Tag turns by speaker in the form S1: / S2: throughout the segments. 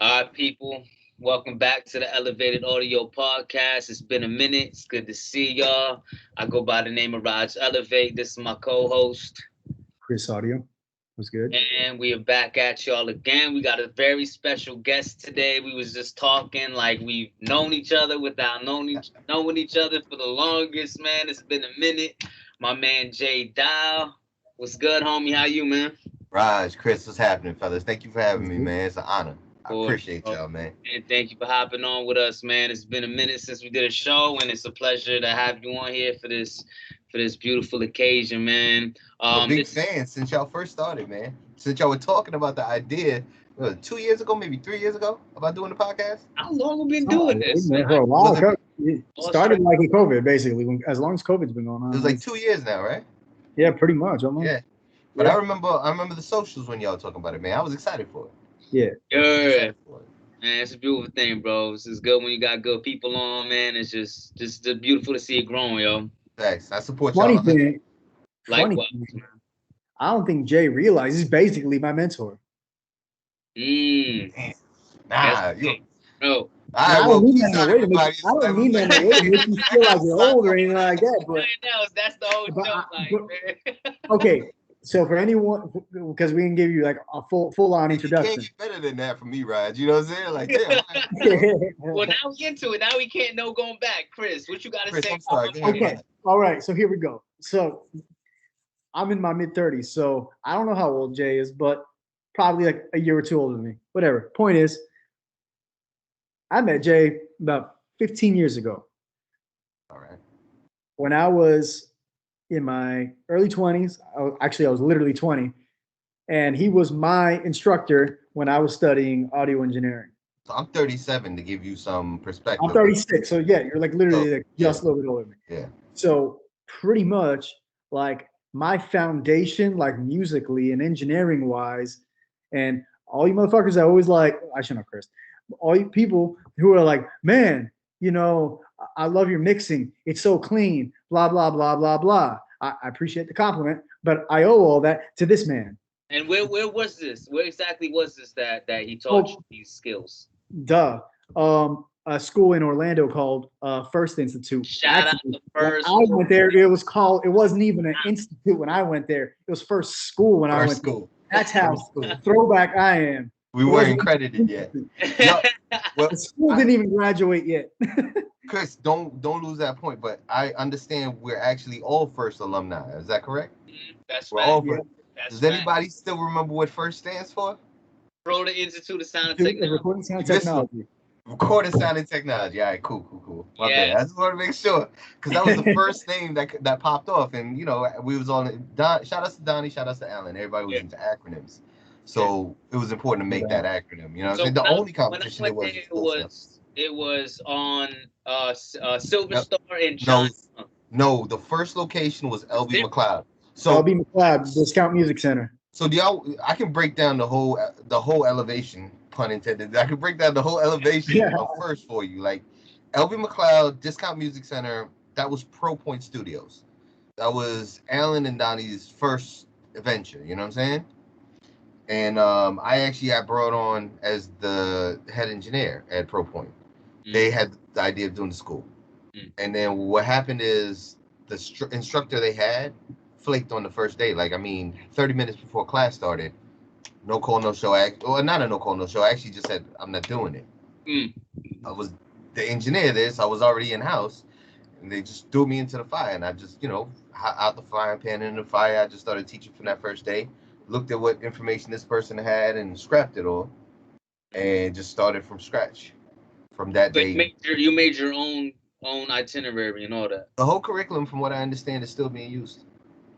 S1: All right, people. Welcome back to the Elevated Audio Podcast. It's been a minute. It's good to see y'all. I go by the name of Raj Elevate. This is my co-host.
S2: Chris Audio was good.
S1: And we are back at y'all again. We got a very special guest today. We was just talking like we've known each other without knowing each other for the longest, man. It's been a minute. My man Jay Dial. What's good, homie? How you, man?
S3: Raj, Chris, what's happening, fellas? Thank you for having
S2: Was
S3: me,
S2: good.
S3: man. It's an honor. I
S1: Cool.
S3: appreciate y'all, man.
S1: And thank you for hopping on with us, man. It's been a minute since we did a show, and it's a pleasure to have you on here for this beautiful occasion, man.
S3: I'm a big
S1: This
S3: fan since y'all first started, man. Since y'all were talking about the idea, 2 years ago, maybe 3 years ago, about doing the podcast.
S1: how long have we been
S2: Oh,
S1: doing this,
S2: man,
S1: man?
S2: for a while.
S3: Was
S2: It started like in COVID, basically. As long as COVID's been going on.
S3: It was like 2 years now, right?
S2: Yeah, pretty much. Almost.
S3: Yeah. But
S2: Yeah.
S3: I remember the socials when y'all were talking about it, man. I was excited for it.
S2: Yeah.
S1: Yeah, man, it's a beautiful thing, bro. It's good when you got good people on, man. It's just beautiful to see it growing, yo.
S3: Thanks. I support
S2: Funny
S3: y'all.
S2: thing.
S1: Like
S2: Funny
S1: what?
S2: thing. I don't think Jay realized he's basically my mentor.
S1: Mm,
S3: Damn.
S1: that's
S3: Nah, you.
S1: bro.
S3: All
S2: And I
S3: right,
S2: don't
S3: well,
S2: mean
S3: peace
S2: that in a
S3: out,
S2: way to make
S3: everybody.
S2: I don't mean that in a way to make you feel like you're old or anything like that. But
S1: That's the whole
S2: But
S1: joke,
S2: I-
S1: like,
S2: but-
S1: man.
S2: okay, so for anyone, because we can give you like a full on
S3: You can't
S2: introduction.
S3: get better than that from me, Raj. You know what I'm saying? Like, damn.
S1: Well, now we into it. Now we can't no going back. Chris, what you got to
S3: Chris,
S1: say?
S3: I'm sorry. Go ahead.
S2: Okay, all right. So here we go. So I'm in my mid-30s, so I don't know how old Jay is, but probably like a year or two older than me. Whatever. Point is, I met Jay about 15 years ago
S3: All right.
S2: when I was in my early 20s. Actually, I was literally 20, and he was my instructor when I was studying audio engineering.
S3: So I'm 37 to give you some perspective.
S2: I'm 36, so yeah, you're like literally like just a little bit older than me.
S3: Yeah.
S2: So pretty much like my foundation, like musically and engineering wise, and all you motherfuckers that always like, I shouldn't have cursed. All you people who are like, man, I love your mixing. It's so clean. Blah blah blah blah blah. I appreciate the compliment, but I owe all that to this man.
S1: And where was this? Where exactly was this that he taught you these skills?
S2: Duh. A school in Orlando called First Institute.
S1: Shout out
S2: Actually,
S1: to
S2: when
S1: First.
S2: I went there, it wasn't even an institute when I went there. It was First School when I went
S3: First school.
S2: there. That's how
S3: First school.
S2: throwback I am.
S3: We
S2: It
S3: weren't
S2: wasn't
S3: credited yet.
S2: institute.
S3: No, well,
S2: The school didn't even graduate yet.
S3: Chris, don't lose that point. But I understand we're actually all first alumni. Is that correct?
S1: That's
S3: We're
S1: right.
S3: all
S2: Yeah.
S3: first.
S1: That's
S3: Does
S1: right.
S3: anybody still remember what first stands for?
S1: Florida Institute of Sound and
S2: The
S1: Technology.
S2: recording sound
S3: You missed
S2: technology.
S3: Recording sound and technology. All right, cool. My
S1: Yeah.
S3: bad. I just want to make sure because that was the first name that popped off, and we was on. Shout out to Donnie. Shout out to Alan. Everybody was
S1: Yeah.
S3: into acronyms, so it was important to make that acronym. You know,
S1: So
S3: the only
S1: when I
S3: competition
S1: went
S3: there
S1: there,
S3: was.
S1: it was on Silver
S3: Yep.
S1: Star and
S3: No,
S1: John.
S3: no. The first location was LB
S1: there?
S3: McLeod. So
S2: LB McLeod, Discount Music Center.
S3: So do y'all? I can break down the whole elevation, pun intended. I can break down the whole elevation
S2: Yeah.
S3: first for you. Like LB McLeod, Discount Music Center. That was Pro Point Studios. That was Alan and Donnie's first venture. You know what I'm saying? And I actually got brought on as the head engineer at Pro Point. They had the idea of doing the school, and then what happened is the instructor they had flaked on the first day. Like, I mean, 30 minutes before class started, no call, no show. Not a no call, no show. I actually just said, I'm not doing it. I was the engineer there, so I was already in house, and they just threw me into the fire. And I just, out the frying pan into the fire, I just started teaching from that first day. Looked at what information this person had and scrapped it all, and just started from scratch. From that day,
S1: You made your own itinerary and all that.
S3: the whole curriculum, from what I understand, is still being used.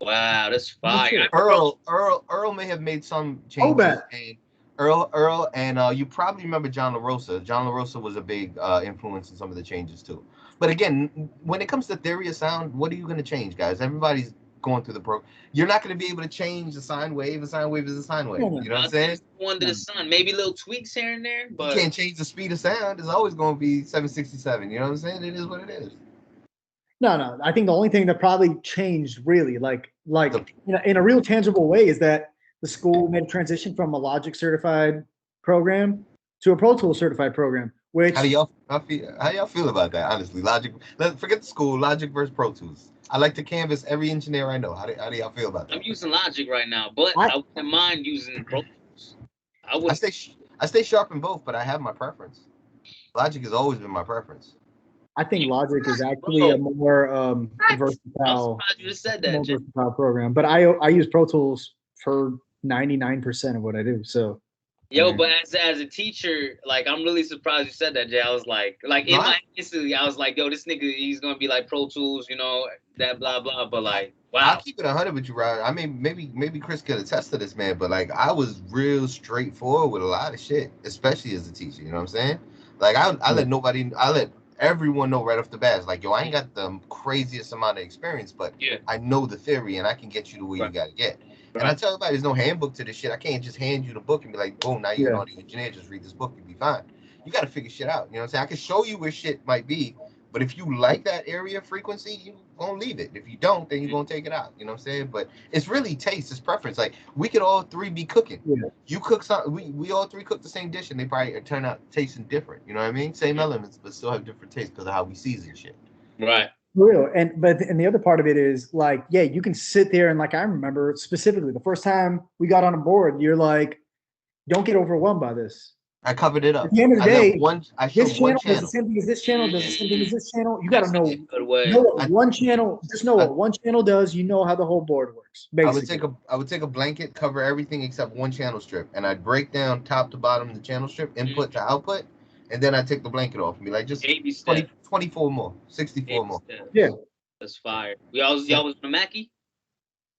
S1: Wow, that's fire.
S2: shit.
S3: Earl may have made some changes.
S2: bad.
S3: And Earl, and you probably remember John LaRosa. John LaRosa was a big influence in some of the changes too. But again, when it comes to theory of sound, what are you going to change, guys? Everybody's going through the program. You're not going to be able to change the sine wave. A sine wave is a sine wave. You know what I'm saying?
S1: One to the sun, maybe little tweaks here and there, but
S3: You can't change the speed of sound. It's always going to be 767. You know what I'm saying? It is what it is.
S2: No. I think the only thing that probably changed really, in a real tangible way, is that the school made a transition from a Logic certified program to a Pro Tools certified program. Which
S3: How y'all feel about that? Honestly, Logic. Forget the school. Logic versus Pro Tools. I like to canvas every engineer I know. How do y'all feel about that?
S1: I'm using Logic right now, but I wouldn't mind using Pro Tools.
S3: I stay sharp in both, but I have my preference. Logic has always been my preference.
S2: I think Logic is actually a more versatile.
S1: I'm surprised you just said that, Jay.
S2: Versatile program, but I use Pro Tools for 99% of what I do. So,
S1: yo, but as a teacher, like I'm really surprised you said that, Jay. I was like in my instantly, I was like, yo, this nigga, he's gonna be like Pro Tools, you know, that blah blah. But like, wow.
S3: I'll keep it 100 with you, Rod. I mean, maybe Chris could attest to this, man. But like, I was real straightforward with a lot of shit, especially as a teacher. You know what I'm saying? Like, I let everyone know right off the bat. It's like, yo, I ain't got the craziest amount of experience, but I know the theory, and I can get you to where you gotta get. And I tell everybody, there's no handbook to this shit. I can't just hand you the book and be like, boom, now you're an audio engineer. Just read this book, you'll be fine. You got to figure shit out. You know what I'm saying? I can show you where shit might be, but if you like that area frequency, you're going to leave it. If you don't, then you're going to take it out. You know what I'm saying? But it's really taste, it's preference. Like, we could all three be cooking. Yeah. You cook something, we all three cook the same dish, and they probably turn out tasting different. You know what I mean? Same elements, but still have different tastes because of how we season shit.
S1: Right.
S2: Real. And the other part of it is like, yeah, you can sit there and like, I remember specifically the first time we got on a board, you're like, don't get overwhelmed by this.
S3: I covered it up.
S2: At the end of the day,
S3: this channel
S2: does the same thing as this channel, does the same thing as this channel. You got to know what one channel, just know what one channel does. You know how the whole board works. Basically.
S3: I would take a blanket, cover everything except one channel strip, and I'd break down top to bottom the channel strip, input to output, and then I'd take the blanket off and be like, just 24 more, 64 more.
S2: Yeah.
S1: That's fire. Y'all was on the Mackie?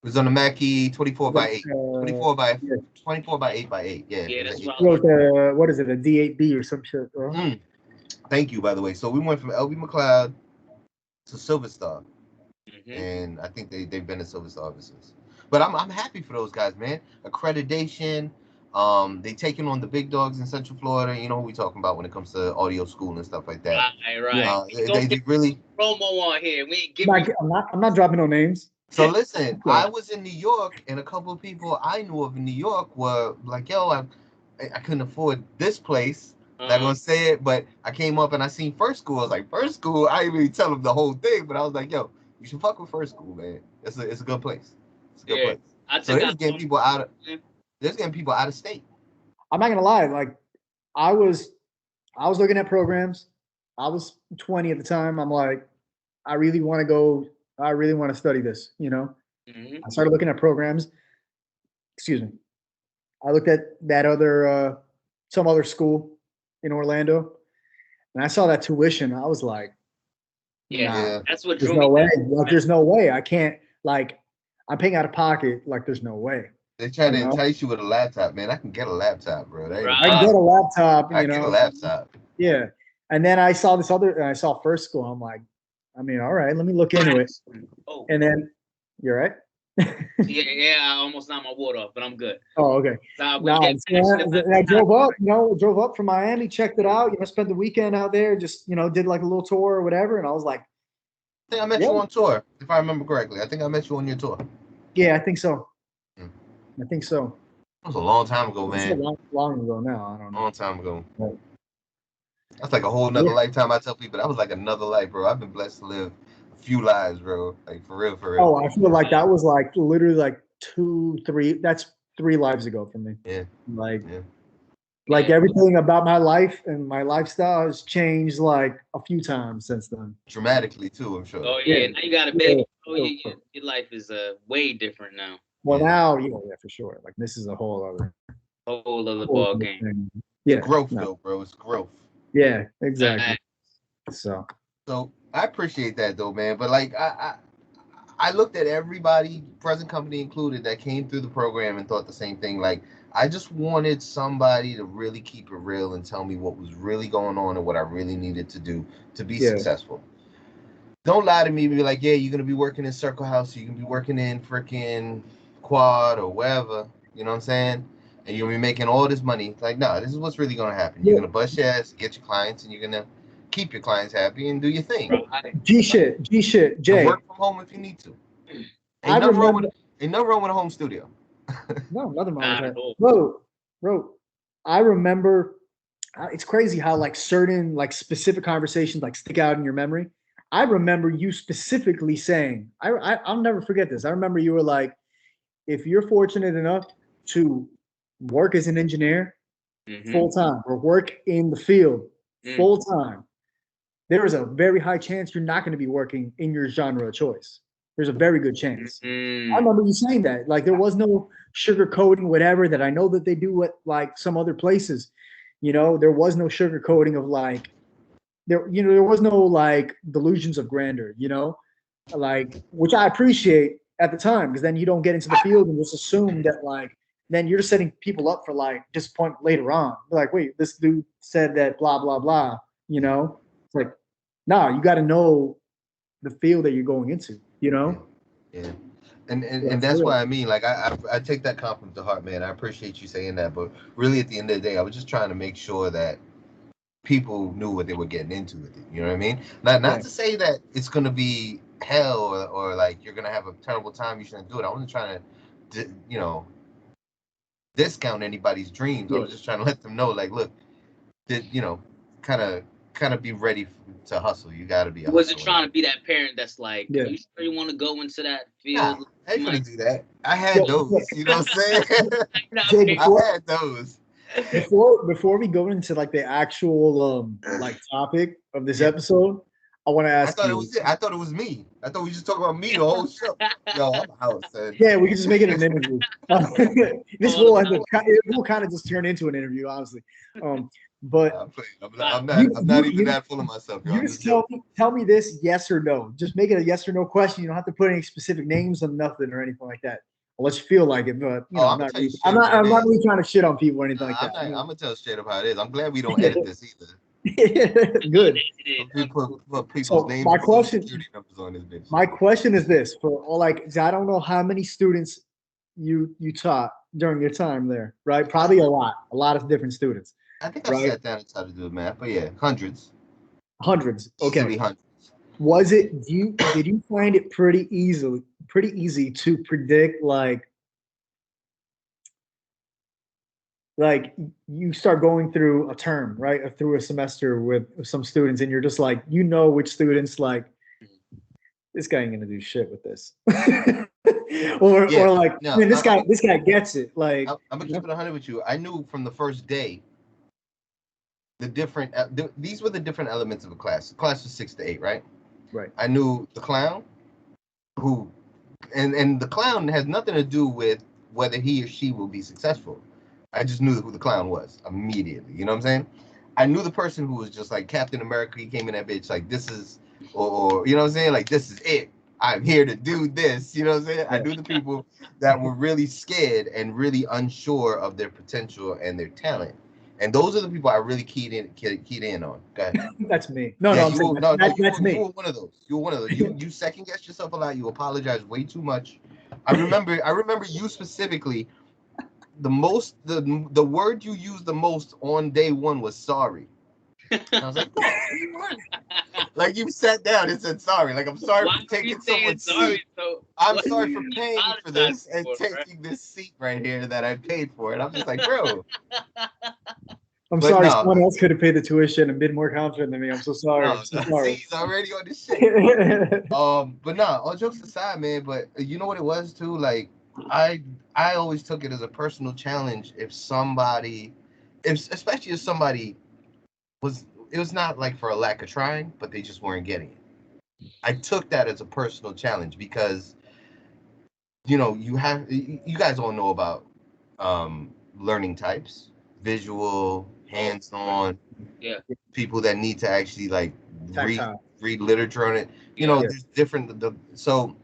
S3: It was on the Mackie 24 by 8. 24 by 8 by 8. Yeah.
S1: Yeah, that's
S2: right. What is it? A D8B or some shit.
S3: Thank you, by the way. So we went from LB McLeod to Silver Star. And I think they've been in Silver Star ever since. But I'm happy for those guys, man. Accreditation. They taking on the big dogs in Central Florida. You know who we talking about when it comes to audio school and stuff like that.
S1: Right.
S3: They really
S1: promo on here. We ain't
S2: I'm not dropping no names.
S3: So listen, I was in New York, and a couple of people I knew of in New York were like, "Yo, I couldn't afford this place." Not gonna say it, but I came up and I seen First School. I was like, First School. I didn't really tell them the whole thing, but I was like, "Yo, you should fuck with First School, man. It's a good place. It's a good place." So they're getting people out of state.
S2: I'm not gonna lie, like I was looking at programs. I was 20 at the time. I'm like, I really want to study this, you know. I started looking at programs. Excuse me. I looked at that some other school in Orlando, and I saw that tuition. I was like,
S1: nah, that's what
S2: drew me. No way. Like, there's no way. I can't. Like, I'm paying out of pocket. Like, there's no way.
S3: They try to entice you with a laptop, man. I can get a laptop, bro.
S2: I can get a laptop.
S3: I can get a laptop.
S2: Yeah, and then I saw this other. I saw First School. I'm like, I mean, all right, let me look into it. And then, you're right.
S1: yeah, I almost knocked my water off, but I'm good.
S2: Oh, okay. I drove up from Miami, checked it out. You know, spent the weekend out there. Just did like a little tour or whatever. And I was like,
S3: I think I met you on tour, if I remember correctly. I think I met you on your tour.
S2: Yeah, I think so. I think so.
S3: That was a long time ago, man.
S2: Long ago now. I don't know.
S3: Long time ago. Right. That's like a whole nother lifetime. I tell people that was like another life, bro. I've been blessed to live a few lives, bro. Like for real.
S2: Oh, I feel like that was like literally like 2, 3. That's 3 lives ago for me.
S3: Yeah.
S2: Like everything about my life and my lifestyle has changed like a few times since then.
S3: Dramatically too, I'm sure.
S1: Oh yeah, now you got a baby. Your life is way different now.
S2: Well, now, for sure. Like this is a whole other
S1: ball game.
S3: Yeah, growth though, bro. It's growth.
S2: Yeah, exactly. So
S3: I appreciate that though, man. But like I looked at everybody, present company included, that came through the program and thought the same thing. Like I just wanted somebody to really keep it real and tell me what was really going on and what I really needed to do to be successful. Don't lie to me and be like, yeah, you're gonna be working in Circle House, or you're gonna be working in freaking Quad or wherever, you know what I'm saying? And you're gonna be making all this money. Like, no, this is what's really gonna happen. You're gonna bust your ass, get your clients, and you're gonna keep your clients happy and do your thing.
S2: G shit, Jay.
S3: And work from home if you need to. Ain't nothing wrong with a home studio.
S2: No, nothing wrong with that. Bro, I remember it's crazy how like certain like specific conversations like stick out in your memory. I remember you specifically saying, I'll never forget this. I remember you were like, if you're fortunate enough to work as an engineer full time or work in the field full time, there is a very high chance you're not going to be working in your genre of choice. There's a very good chance. I remember you saying that. Like there was no sugarcoating, whatever, that I know that they do at like some other places. You know, there was no sugarcoating of like there was no like delusions of grandeur, like which I appreciate at the time, because then you don't get into the field and just assume that like then you're just setting people up for like disappointment later on. Like, wait, this dude said that blah blah blah, It's like, nah, you got to know the field that you're going into,
S3: Yeah. And that's why I mean, like, I take that compliment to heart, man. I appreciate you saying that, but really, at the end of the day, I was just trying to make sure that people knew what they were getting into with it. You know what I mean? Not to say that it's gonna be hell or like you're gonna have a terrible time. You shouldn't do it. I wasn't trying to, discount anybody's dreams. I was just trying to let them know, like, look, that kind of be ready to hustle. You got to be.
S1: Wasn't trying to be that parent that's like, you sure you want to go into that field?
S3: Nah, I ain't gonna do that. I had those. You know what I'm saying? I had those.
S2: Before we go into like the actual like topic of this episode, I want to ask
S3: you. I thought it was me. I thought we just talk about me the whole show. Yo, I'm out, son.
S2: Yeah, we can just make it an interview. This will kind of just turn into an interview, honestly. But
S3: I'm not even that full of myself.
S2: You just tell me this, yes or no. Just make it a yes or no question. You don't have to put any specific names on nothing or anything like that. Unless you feel like it, but I'm not really trying to shit on people or anything like that.
S3: I'm gonna tell straight up how it is. I'm glad we don't edit this either.
S2: Good.
S3: Put people's names.
S2: My question is this: for all like, I don't know how many students you taught during your time there, right? Probably a lot of different students.
S3: I think I sat down and tried to do the math, but yeah, hundreds.
S2: Okay.
S3: Hundreds.
S2: Was it? Did you find it pretty easy to predict like you start going through a term, right? Or through a semester with some students, and you're just like, which students like this guy ain't gonna do shit with this, or like, no, man, this guy gets it. Like,
S3: I'm gonna keep it 100 with you. I knew from the first day the different. These were the different elements of a class. The class was 6 to 8, right?
S2: Right.
S3: I knew the clown, and the clown has nothing to do with whether he or she will be successful. I just knew who the clown was immediately. You know what I'm saying? I knew the person who was just like Captain America. He came in that bitch like, this is, or you know what I'm saying? Like, this is it. I'm here to do this. You know what I'm saying? I knew the people that were really scared and really unsure of their potential and their talent. And those are the people I really keyed in on. Go ahead.
S2: That's me.
S3: That's me. You were one of those. You second guessed yourself a lot. You apologized way too much. I remember you specifically. The word you used the most on day one was sorry. And I was like, like you sat down and said sorry. Like, I'm sorry for taking someone's seat. I'm sorry for paying for this and taking this seat right here that I paid for. And I'm just like, bro.
S2: I'm sorry, someone else could have paid the tuition and been more confident than me. I'm so sorry. I'm so sorry.
S3: He's already on this shit. But nah, all jokes aside, man. But you know what it was too? Like, I always took it as a personal challenge especially if somebody it was not like for a lack of trying, but they just weren't getting it. I took that as a personal challenge because, you guys all know about learning types, visual, hands-on, people that need to actually like read literature on it. There's different. So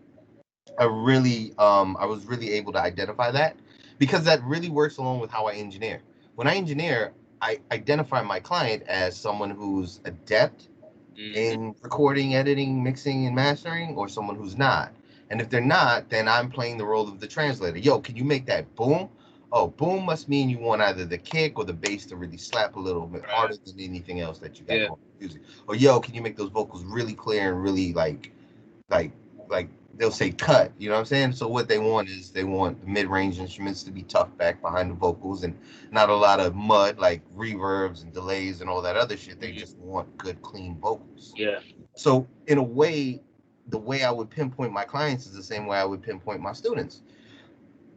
S3: I was really able to identify that because that really works along with how I engineer. When I engineer, I identify my client as someone who's adept in recording, editing, mixing, and mastering, or someone who's not. And if they're not, then I'm playing the role of the translator. Yo, can you make that boom? Oh, boom must mean you want either the kick or the bass to really slap a little bit harder than anything else that you got going on music. Or yo, can you make those vocals really clear and really like they'll say cut, you know what I'm saying? So what they want is they want the mid-range instruments to be tucked back behind the vocals and not a lot of mud like reverbs and delays and all that other shit. They just want good, clean vocals.
S1: Yeah.
S3: So in a way, the way I would pinpoint my clients is the same way I would pinpoint my students.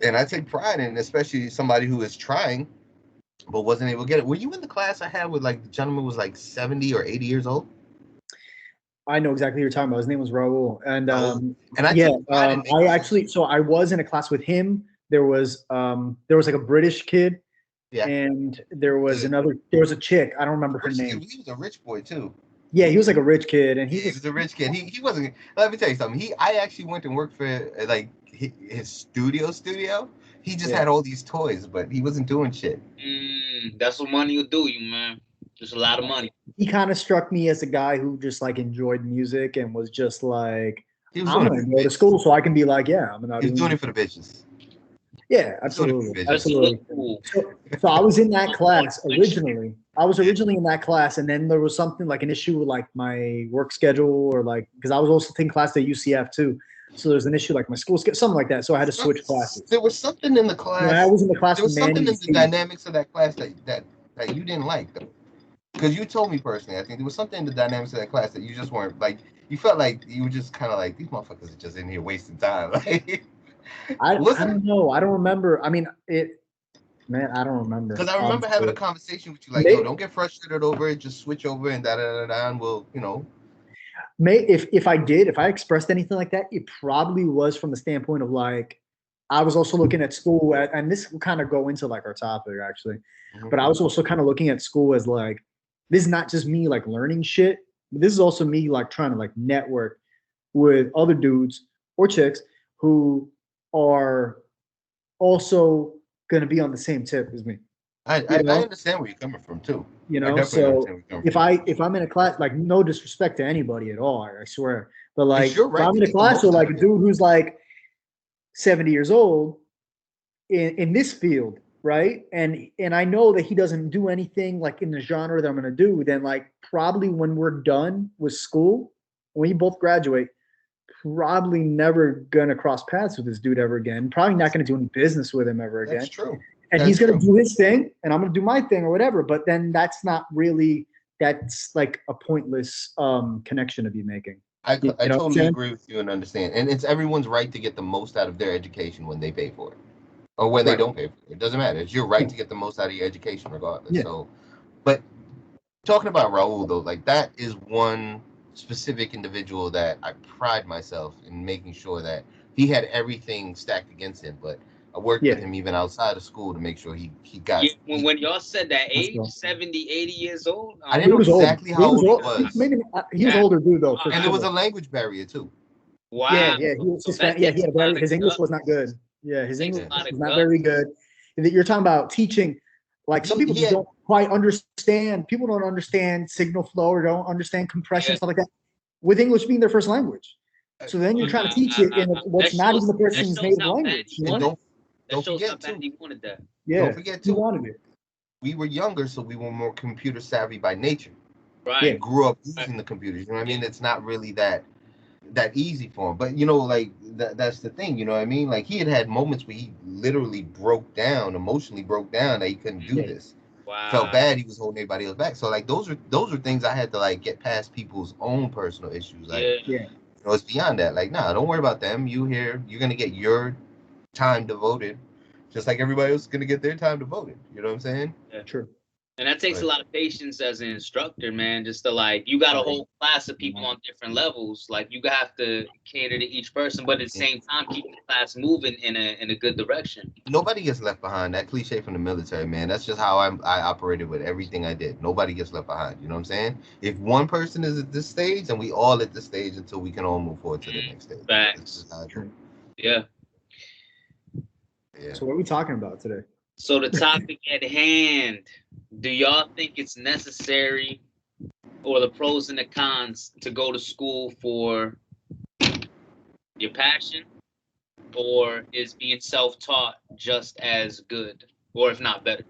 S3: And I take pride in, especially somebody who is trying but wasn't able to get it. Were you in the class I had with like the gentleman was like 70 or 80 years old?
S2: I know exactly what you're talking about. His name was Raul, and
S3: I
S2: yeah, I actually, so I was in a class with him. There was like a British kid,
S3: yeah,
S2: and there was a chick. I don't remember her name.
S3: He was a rich boy too.
S2: Yeah, he was like a rich kid, and
S3: he was a rich kid. He wasn't. Let me tell you something. I actually went and worked for like his studio. He just had all these toys, but he wasn't doing shit.
S1: That's what money will do you, man. Just a lot of money.
S2: He kind of struck me as a guy who just like enjoyed music and was just like, I'm gonna go to school so I can be like, yeah, I'm gonna.
S3: He's doing it for the bitches.
S2: Yeah, absolutely. So I was in that class originally. I was originally in that class, and then there was something like an issue with like my work schedule, or like because I was also taking class at UCF too. So there's an issue like my school schedule, something like that. So I had to switch classes.
S3: There was something in the class.
S2: I was in the class.
S3: There was something in the dynamics of that class that you didn't like though. Because you told me personally, I think there was something in the dynamics of that class that you just weren't like. You felt like you were just kind of like, these motherfuckers are just in here wasting time. Like,
S2: I don't know. I don't remember. I mean, man, I don't remember.
S3: Because I remember having a conversation with you, like, yo, don't get frustrated over it. Just switch over and and we'll, you know.
S2: If I expressed anything like that, it probably was from the standpoint of like, I was also looking at school and this will kind of go into like our topic actually, but I was also kind of looking at school as like, this is not just me like learning shit. This is also me like trying to like network with other dudes or chicks who are also going to be on the same tip as me.
S3: I understand where you're coming from too.
S2: You know, so if I'm in a class, like no disrespect to anybody at all, I swear, but like if I'm in a class with like a dude who's like 70 years old in this field, right? And I know that he doesn't do anything like in the genre that I'm gonna do, then like probably when we're done with school, when we both graduate, probably never gonna cross paths with this dude ever again. Probably not gonna do any business with him ever again.
S3: That's true.
S2: And he's gonna do his thing, and I'm gonna do my thing or whatever. But then that's like a pointless connection to be making.
S3: I totally agree with you and understand. And it's everyone's right to get the most out of their education when they pay for it. Or when they don't pay for it. It doesn't matter. It's your right to get the most out of your education regardless. Yeah. So, but talking about Raul though, like that is one specific individual that I pride myself in making sure that he had everything stacked against him. But I worked with him even outside of school to make sure he got.
S1: Yeah, when y'all said that age, 70, 80 years old,
S3: I didn't know exactly how old he was.
S2: Maybe he was older dude though.
S3: And there was a language barrier too.
S1: Wow.
S2: Yeah, he was Hispanic. Yeah, he had his English was not good. Yeah, his English was not very good. You're talking about teaching, like some people just don't quite understand. People don't understand signal flow or don't understand compression, stuff like that, with English being their first language. So then you're trying to teach it in what's not even the person's native language.
S3: Don't forget too.
S1: He wanted that.
S2: Yeah,
S3: don't forget too.
S2: He wanted it.
S3: We were younger, so we were more computer savvy by nature.
S1: Right.
S3: We grew up using the computers. You know what I mean? It's not really that easy for him. But you know, like that's the thing. You know what I mean? Like he had moments where he literally emotionally broke down that he couldn't do this.
S1: Wow.
S3: Felt bad. He was holding everybody else back. So like those are things I had to like get past people's own personal issues. Like, you know, it's beyond that. Like, nah, don't worry about them. You're gonna get your time devoted, just like everybody else is gonna get their time devoted. You know what I'm saying?
S1: Yeah, true. And that takes a lot of patience as an instructor, man. Just to like, you got a whole class of people on different levels. Like, you have to cater to each person, but at the same time, keep the class moving in a good direction.
S3: Nobody gets left behind. That cliche from the military, man. That's just how I operated with everything I did. Nobody gets left behind. You know what I'm saying? If one person is at this stage, and we all at this stage until we can all move forward to the next stage.
S1: Facts. Yeah.
S2: So what are we talking about today?
S1: So the topic at hand, do y'all think it's necessary, or the pros and the cons, to go to school for your passion, or is being self-taught just as good, or if not better?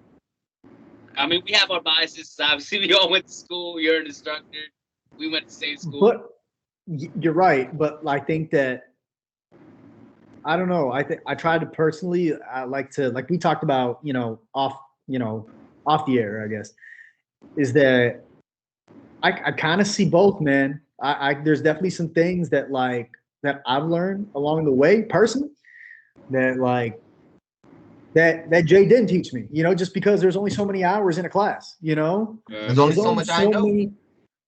S1: I mean, we have our biases. Obviously, we all went to school. You're an instructor. We went to the same school.
S2: But you're right. But I think that I don't know. I think I try to personally. I like to, like we talked about, off the air, I guess, is that I kind of see both, man. I there's definitely some things that that I've learned along the way personally that that Jay didn't teach me. Just because there's only so many hours in a class.
S3: There's only so much I know.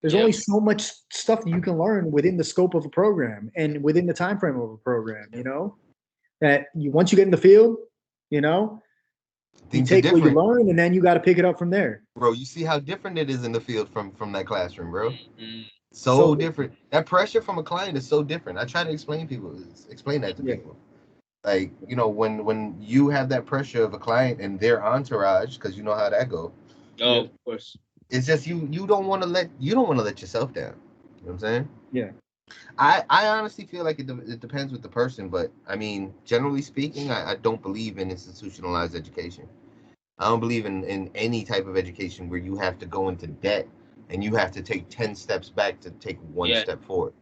S2: There's only so much stuff that you can learn within the scope of a program and within the time frame of a program. That once you get in the field, you
S3: Things are
S2: take what you
S3: different,
S2: learn and then you got to pick it up from there.
S3: bro. You see how different it is in the field from that classroom, bro.
S1: Mhm.
S3: So different. That pressure from a client is so different. I try to explain that to
S2: Yeah.
S3: people. Like, when you have that pressure of a client and their entourage, because you know how that go.
S1: Oh, of course.
S3: It's just you don't want to let yourself down. You know what I'm saying?
S2: Yeah.
S3: I honestly feel like it depends with the person, but I mean, generally speaking, I don't believe in institutionalized education. I don't believe in any type of education where you have to go into debt and you have to take 10 steps back to take one
S1: Yeah.
S3: step forward.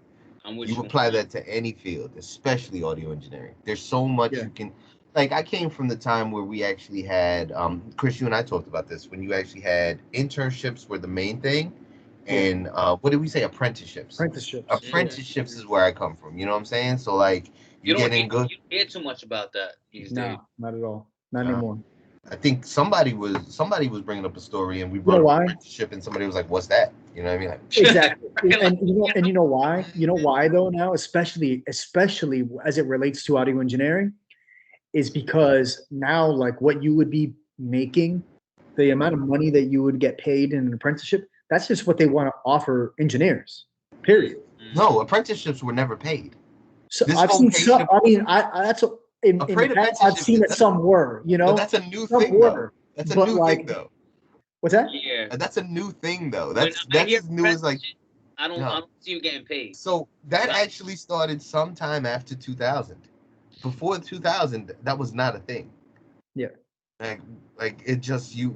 S1: I'm with
S3: You
S1: you.
S3: apply that to any field, especially audio engineering. There's so much
S2: Yeah.
S3: you can, like, I came from the time where we actually had, Chris, you and I talked about this, when you actually had internships were the main thing. And what did we say? Apprenticeships.
S2: Apprenticeships.
S3: Apprenticeships is where I come from. You know what I'm saying? So, like, you get in good.
S1: You don't hear too much about that these days.
S2: No, not at all. Not anymore.
S3: I think somebody was bringing up a story, and we
S2: You
S3: brought
S2: know
S3: up
S2: why?
S3: apprenticeship, and somebody was like, "What's that?" You know what I mean? Like,
S2: Exactly. And you know why? You know why though now, especially as it relates to audio engineering, is because now like what you would be making, the amount of money that you would get paid in an apprenticeship, that's just what they want to offer engineers. Period.
S3: no, apprenticeships were never paid.
S2: So
S3: This
S2: I've
S3: whole
S2: seen
S3: page
S2: some.
S3: of-
S2: I mean, that's what in the
S3: Afraid
S2: past I've
S3: apprenticeship
S2: seen
S3: is-
S2: that some were.
S3: But that's a new
S2: some
S3: thing,
S2: were.
S3: though. That's a
S2: But,
S3: new
S2: like,
S3: thing, though.
S2: What's that?
S1: Yeah.
S3: That's a new thing, though.
S1: When
S3: That's
S1: I hear
S3: as new as like.
S1: apprenticeship, I don't see you getting paid.
S3: So that actually started sometime after 2000. Before 2000, that was not a thing.
S2: Yeah.
S3: Like it just you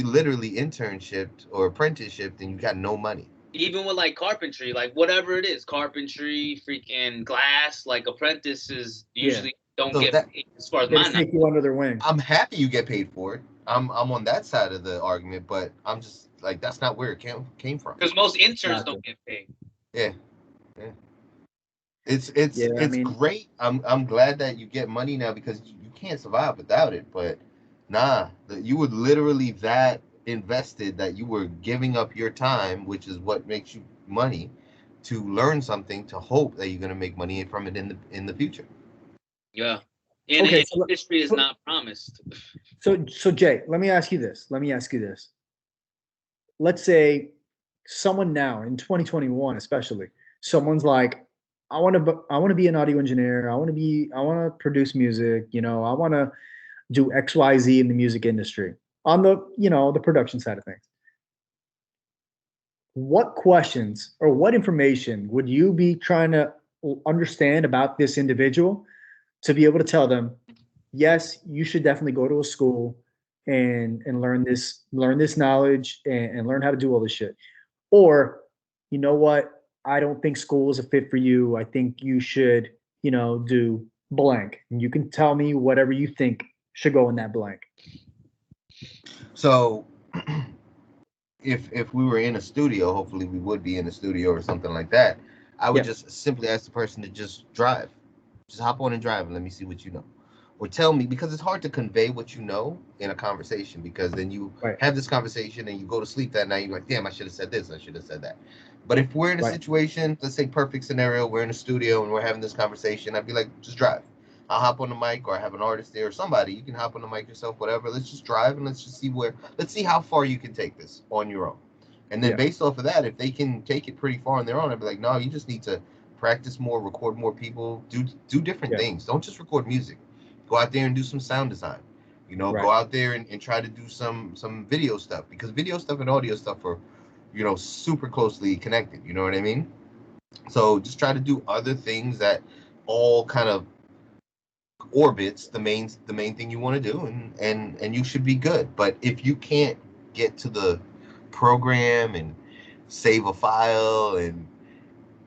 S3: literally internshipped or apprenticeship and you got no money.
S1: Even with like carpentry, like whatever it is, carpentry, freaking glass, like apprentices usually don't
S3: So
S1: get paid as far as
S2: They
S1: mine.
S2: just take you under their wing.
S3: I'm happy you get paid for it. I'm on that side of the argument, but I'm just like that's not where it came from.
S1: Because most interns
S2: Gotcha.
S1: don't get paid.
S3: Yeah. It's
S2: Yeah, I mean-
S3: great. I'm glad that you get money now because you can't survive without it. But nah, you were literally that invested that you were giving up your time, which is what makes you money, to learn something to hope that you're gonna make money from it in the future.
S1: Yeah. And
S2: Okay,
S1: the industry is not promised.
S2: So Jay, let me ask you this. Let's say someone now in 2021, especially, someone's like, I want to be an audio engineer. I want to produce music. I want to do X, Y, Z in the music industry on the production side of things. What questions or what information would you be trying to understand about this individual to be able to tell them, yes, you should definitely go to a school and learn this knowledge and learn how to do all this shit. Or, you know what? I don't think school is a fit for you. I think you should, do blank. And you can tell me whatever you think should go in that blank.
S3: So if we were in a studio, hopefully we would be in a studio or something like that, I would just simply ask the person to just drive. Just hop on and drive and let me see what you know. Or tell me, because it's hard to convey what you know in a conversation, because then you have this conversation and you go to sleep that night, you're like, damn, I should have said this, I should have said that. But if we're in a situation, let's say perfect scenario, we're in a studio and we're having this conversation, I'd be like, just drive. I'll hop on the mic, or I have an artist there or somebody, you can hop on the mic yourself, whatever. Let's just drive and let's just let's see how far you can take this on your own. And then based off of that, if they can take it pretty far on their own, I'd be like, no, you just need to practice more, record more people, do different things. Don't just record music. Go out there and do some sound design. Go out there and try to do some video stuff, because video stuff and audio stuff are, super closely connected. You know what I mean? So just try to do other things that all kind of orbits the main thing you want to do, and you should be good. But if you can't get to the program and save a file and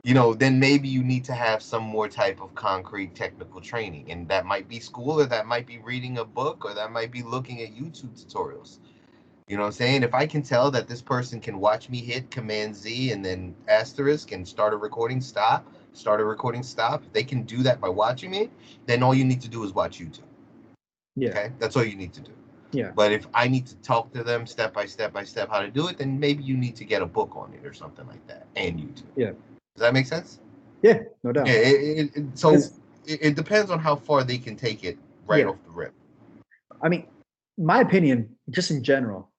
S3: then maybe you need to have some more type of concrete technical training. And that might be school, or that might be reading a book, or that might be looking at YouTube tutorials. You know what I'm saying? If I can tell that this person can watch me hit Command Z and then asterisk and start a recording, stop, if they can do that by watching me, then all you need to do is watch YouTube.
S2: Yeah.
S3: Okay? That's all you need to do.
S2: Yeah.
S3: But if I need to talk to them step by step how to do it, then maybe you need to get a book on it or something like that, and YouTube.
S2: Yeah.
S3: Does that make sense?
S2: Yeah, no doubt.
S3: Yeah. It depends on how far they can take it right off the rip.
S2: I mean, my opinion, just in general,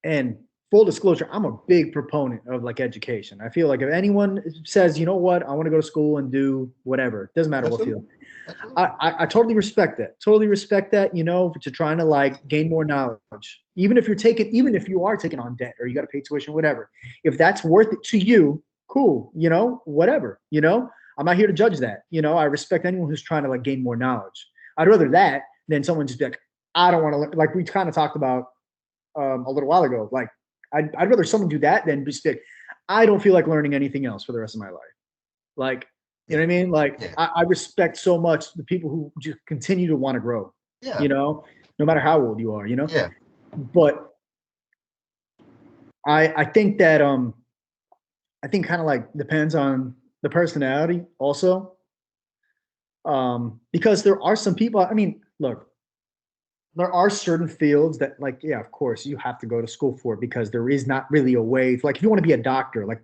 S2: and full disclosure, I'm a big proponent of like education. I feel like if anyone says, you know what, I want to go to school and do whatever, it doesn't matter what field. I totally respect that. To trying to like gain more knowledge, even if you are taking on debt or you got to pay tuition, whatever. If that's worth it to you, cool. Whatever. I'm not here to judge that. I respect anyone who's trying to like gain more knowledge. I'd rather that than someone just be like, I don't want to learn. Like we kind of talked about a little while ago. Like I'd rather someone do that than just like, I don't feel like learning anything else for the rest of my life. Like, you know what I mean? Like I respect so much the people who just continue to want to grow.
S3: Yeah.
S2: No matter how old you are.
S3: Yeah.
S2: But I think that I think kind of like depends on the personality also. Because there are some people, I mean, look, there are certain fields that like, yeah, of course you have to go to school for it because there is not really a way. Like if you want to be a doctor, like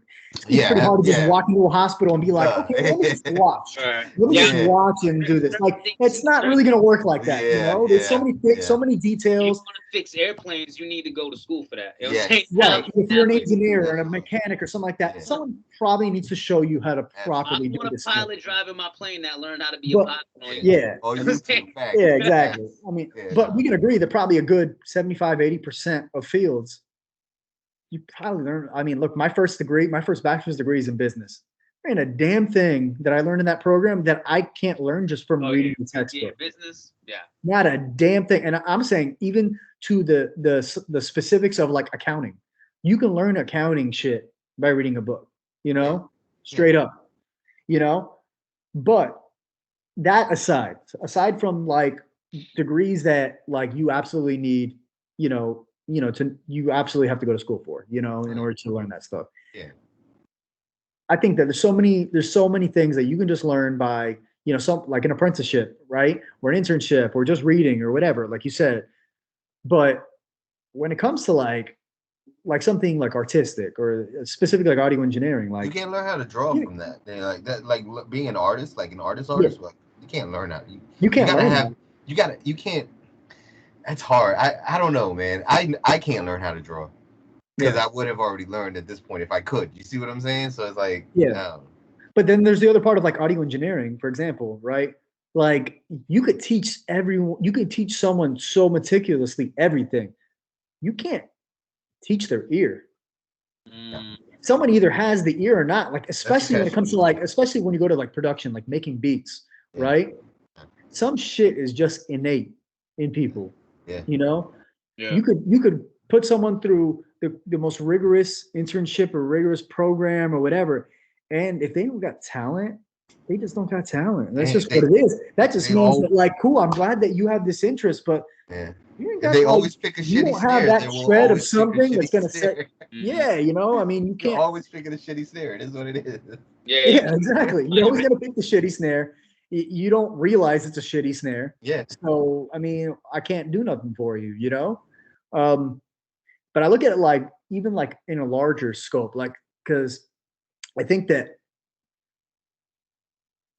S2: it's pretty hard to just walk into a hospital and be like, okay, let me just watch. Let me just watch and do this. Like it's not really going to work like that. There's so many details.
S1: If you want to fix airplanes, you need to go to school for that. You know what I'm saying?
S2: Right. If you're an engineer or a mechanic or something like that, someone probably needs to show you how to properly do this.
S1: I want a pilot driving my plane that learned how to be a pilot.
S2: Yeah.
S3: Yeah,
S2: exactly. I mean, but we can agree that probably a good 75-80% of fields you probably learn. I mean, look, my first bachelor's degree is in business. There ain't a damn thing that I learned in that program that I can't learn just from reading the textbook.
S1: Yeah, business, yeah.
S2: Not a damn thing. And I'm saying even to the specifics of like accounting, you can learn accounting shit by reading a book. Straight up. But that aside from like degrees that like you absolutely need, you absolutely have to go to school for, in order to learn that stuff.
S3: Yeah.
S2: I think that there's so many things that you can just learn by, some like an apprenticeship, right? Or an internship or just reading or whatever, like you said. But when it comes to like something like artistic or specifically like audio engineering, like
S3: you can't learn how to draw from that. Like that, like being an artist, like an artist, like you can't learn how. You can't. That's hard. I don't know, man. I can't learn how to draw because I would have already learned at this point if I could. You see what I'm saying? So it's like no.
S2: But then there's the other part of like audio engineering, for example, right? Like you could teach someone so meticulously everything. You can't teach their ear. Someone either has the ear or not. Like especially when it comes to especially when you go to like production, like making beats, right? Some shit is just innate in people.
S3: Yeah.
S2: You could put someone through the most rigorous internship or rigorous program or whatever, and if they don't got talent, they just don't got talent. That's just what it is. That just means that like, cool, I'm glad that you have this interest, but
S3: always pick a shitty snare.
S2: You don't have that shred of something that's gonna say, I mean, you can't
S3: always pick a shitty snare. It is what it is.
S2: Yeah, exactly. You're always gonna pick the shitty snare. You don't realize it's a shitty snare.
S3: Yeah.
S2: So, I mean, I can't do nothing for you, But I look at it like, even like in a larger scope, like, because I think that,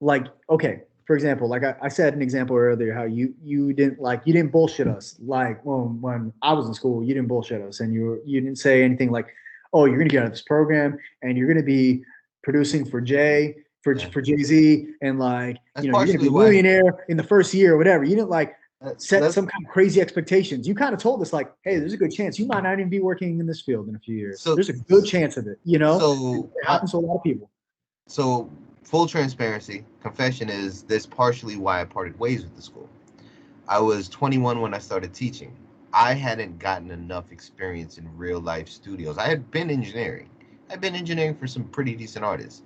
S2: like, okay, for example, like I said an example earlier, how you didn't bullshit us. Like when I was in school, you didn't bullshit us, and you didn't say anything like, oh, you're gonna get out of this program and you're gonna be producing for Jay-Z, and like you're gonna be a millionaire in the first year or whatever. You didn't like set some kind of crazy expectations. You kind of told us like, hey, there's a good chance you might not even be working in this field in a few years. So there's a good chance of it, So it happens to a lot of people.
S3: So full transparency, confession is this partially why I parted ways with the school. I was 21 when I started teaching. I hadn't gotten enough experience in real life studios. I had been engineering, I've been engineering for some pretty decent artists,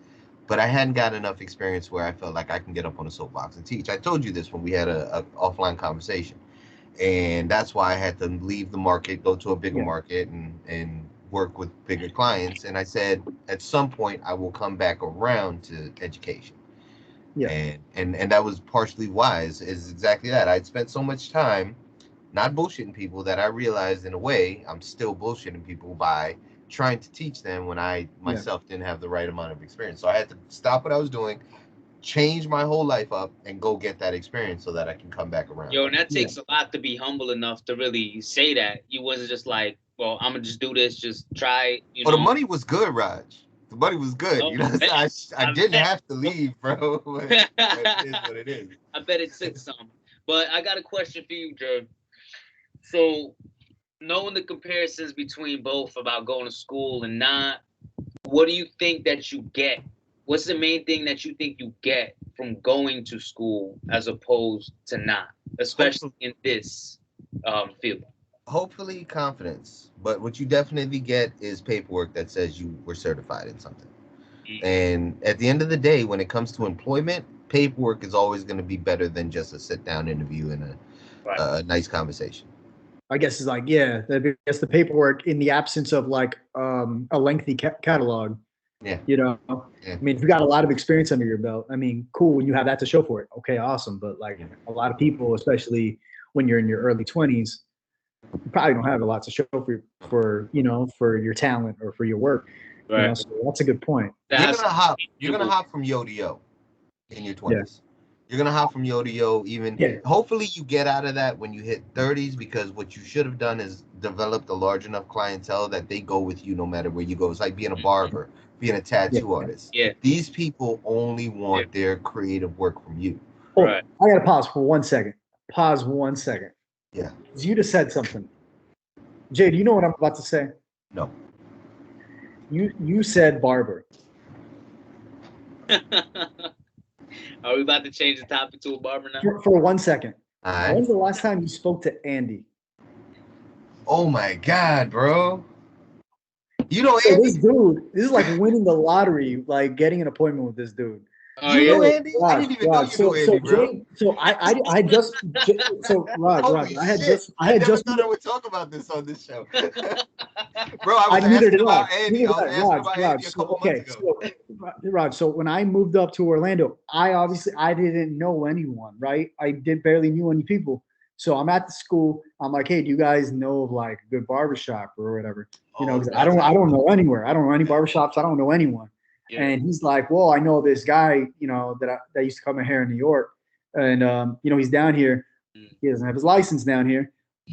S3: but I hadn't got enough experience where I felt like I can get up on a soapbox and teach. I told you this when we had a offline conversation, and that's why I had to leave the market, go to a bigger
S2: Yeah.
S3: market, and work with bigger clients. And I said at some point I will come back around to education.
S2: Yeah.
S3: And that was partially wise. Is exactly that. I'd spent so much time not bullshitting people that I realized in a way I'm still bullshitting people by trying to teach them when I myself didn't have the right amount of experience. So I had to stop what I was doing, change my whole life up, and go get that experience so that I can come back around.
S1: Yo, and that takes a lot to be humble enough to really say that. You wasn't just like, well, I'm gonna just do this, just try.
S3: Well, the money was good, Raj. The money was good.
S1: Oh,
S3: You know, I didn't have to leave, bro. But it is what it is.
S1: I bet it took some. But I got a question for you, Joe. So, knowing the comparisons between both about going to school and not, what do you think that you get? What's the main thing that you think you get from going to school as opposed to not, especially in this field?
S3: Hopefully confidence, but what you definitely get is paperwork that says you were certified in something. And at the end of the day, when it comes to employment, paperwork is always going to be better than just a sit down interview and a nice conversation.
S2: I guess it's like, yeah, I guess the paperwork in the absence of like a lengthy catalog.
S3: Yeah.
S2: You know, I mean, if you got a lot of experience under your belt, I mean, cool when you have that to show for it. Okay, awesome. But like a lot of people, especially when you're in your early 20s, you probably don't have a lot to show for your talent or for your work.
S1: Right.
S2: You know, so that's a good point.
S3: You're gonna hop from yo to yo in your 20s. Yeah. You're gonna hop from yo to yo. Hopefully you get out of that when you hit 30s, because what you should have done is developed a large enough clientele that they go with you no matter where you go. It's like being a barber, being a tattoo artist.
S1: Yeah.
S3: These people only want their creative work from you.
S2: Oh, right. I gotta pause for 1 second. Pause 1 second.
S3: Yeah.
S2: You just said something. Jay, do you know what I'm about to say?
S3: No.
S2: You said barber.
S1: Are we about to change the topic to a barber now?
S2: For 1 second.
S3: All right.
S2: When's the last time you spoke to Andy?
S3: Oh my God, bro. You know Andy?
S2: This dude, this is like winning the lottery, like getting an appointment with this dude.
S3: You know Andy? I didn't even know you knew Andy, bro.
S2: I just Rod, I had just
S3: thought I would talk about this on this show. Bro, I was asking about Andy. I was asking about Andy a couple months ago.
S2: Rod, so when I moved up to Orlando, I didn't know anyone, right? I barely knew any people. So I'm at the school. I'm like, hey, do you guys know of like a good barbershop or whatever? You know, I don't know anywhere. I don't know any barbershops. I don't know anyone. Yeah. And he's like, well, I know this guy, you know, that used to come in here in New York. And, you know, he's down here. He doesn't have his license down here.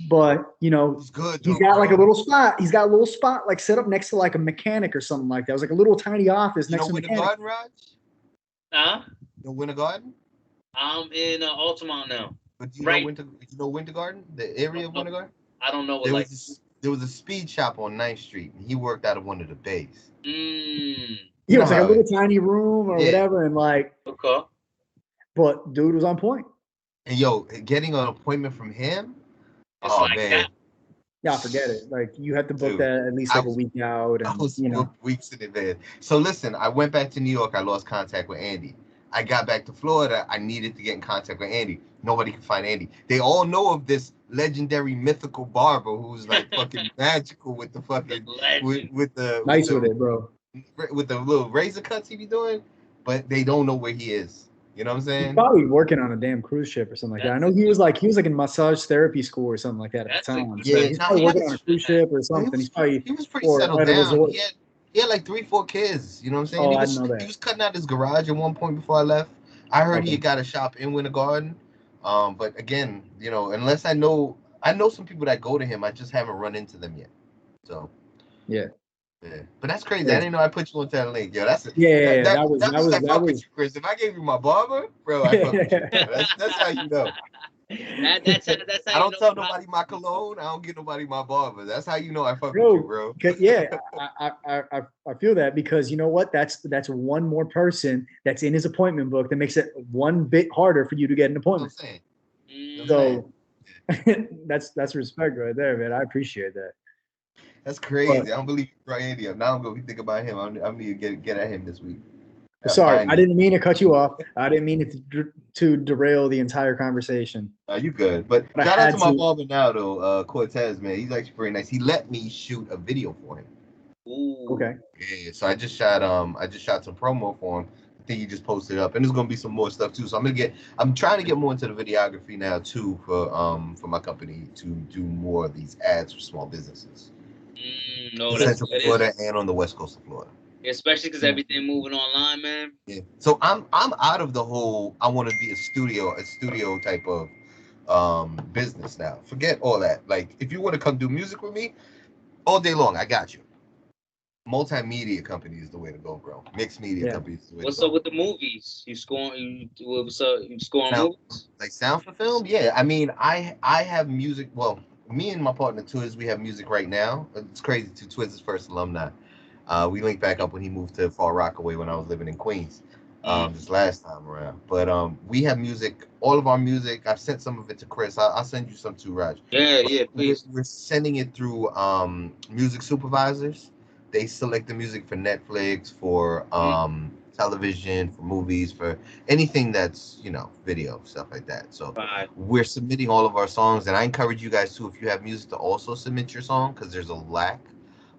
S2: But, you know, he's got like a little spot. He's got a little spot like set up next to like a mechanic or something like that. It was like a little tiny office next to a mechanic.
S3: Garden, Raj?
S1: Huh?
S3: You know Winter Garden?
S1: I'm in Altamont now.
S3: But do you know Winter Garden? The area of Winter Garden?
S1: I don't know what
S3: there was a speed shop on 9th Street, and he worked out of one of the bays.
S2: Yeah, it was like a little tiny room or whatever, and like,
S1: okay.
S2: But dude was on point.
S3: And yo, getting an appointment from him, man.
S1: That.
S2: Yeah, forget it. Like you had to book that at least like a week out, and
S3: I was weeks in advance. So listen, I went back to New York. I lost contact with Andy. I got back to Florida. I needed to get in contact with Andy. Nobody can find Andy. They all know of this legendary mythical barber who's like fucking magical with the fucking with the
S2: nice with it, bro.
S3: With the little razor cuts he be doing, but they don't know where he is. You know what I'm saying?
S2: He's probably working on a damn cruise ship or something like that. I know he was like in massage therapy school or something like that at the time. He's probably working on a cruise ship or something.
S3: He was pretty settled down. He had like 3-4 kids. You know what I'm saying?
S2: Oh, I know that.
S3: He was cutting out his garage at one point before I left. I heard he got a shop in Winter Garden. But again, you know, unless I know some people that go to him, I just haven't run into them yet. So
S2: yeah.
S3: But that's crazy. I didn't know I put you onto that link. Yo, that was Chris. If I gave you my barber, bro, I fuck with you. That's how you know.
S1: That's how
S3: I don't tell nobody my cologne. I don't get nobody my barber. That's how you know I fuck with you, bro.
S2: Yeah, I feel that because you know what? That's one more person that's in his appointment book that makes it one bit harder for you to get an appointment. So that's respect right there, man. I appreciate that.
S3: That's crazy. I don't believe you brought Andy up. Now I'm gonna be thinking about him. I'm need to get at him this week.
S2: Sorry, I didn't mean to cut you off. I didn't mean it to derail the entire conversation.
S3: You good. But shout out to my barber now, though, Cortez, man. He's actually pretty nice. He let me shoot a video for him.
S1: Ooh.
S2: Okay.
S3: Yeah, so I just shot some promo for him. I think he just posted up, and there's gonna be some more stuff too. So I'm trying to get more into the videography now too for my company to do more of these ads for small businesses.
S1: No,
S3: Central Florida and on the west coast of Florida.
S1: Especially because everything moving online, man.
S3: Yeah. So I'm out of the whole I want to be a studio type of business now. Forget all that. Like if you want to come do music with me all day long, I got you. Multimedia company is the way to go, bro. Mixed media companies is the way
S1: what's
S3: to go.
S1: up with the movies? You scoring what's up? You scoring movies?
S3: Like sound for film? Yeah. I mean, I have music. Well, me and my partner Twiz, we have music right now. It's crazy too. Twiz's first alumni. We linked back up when he moved to Far Rockaway when I was living in Queens. This last time around. But we have music, all of our music. I've sent some of it to Chris. I'll send you some too, Raj.
S1: Yeah, please.
S3: We're sending it through music supervisors. They select the music for Netflix, for television, for movies, for anything that's, video, stuff like that. So we're submitting all of our songs, and I encourage you guys too, if you have music, to also submit your song, because there's a lack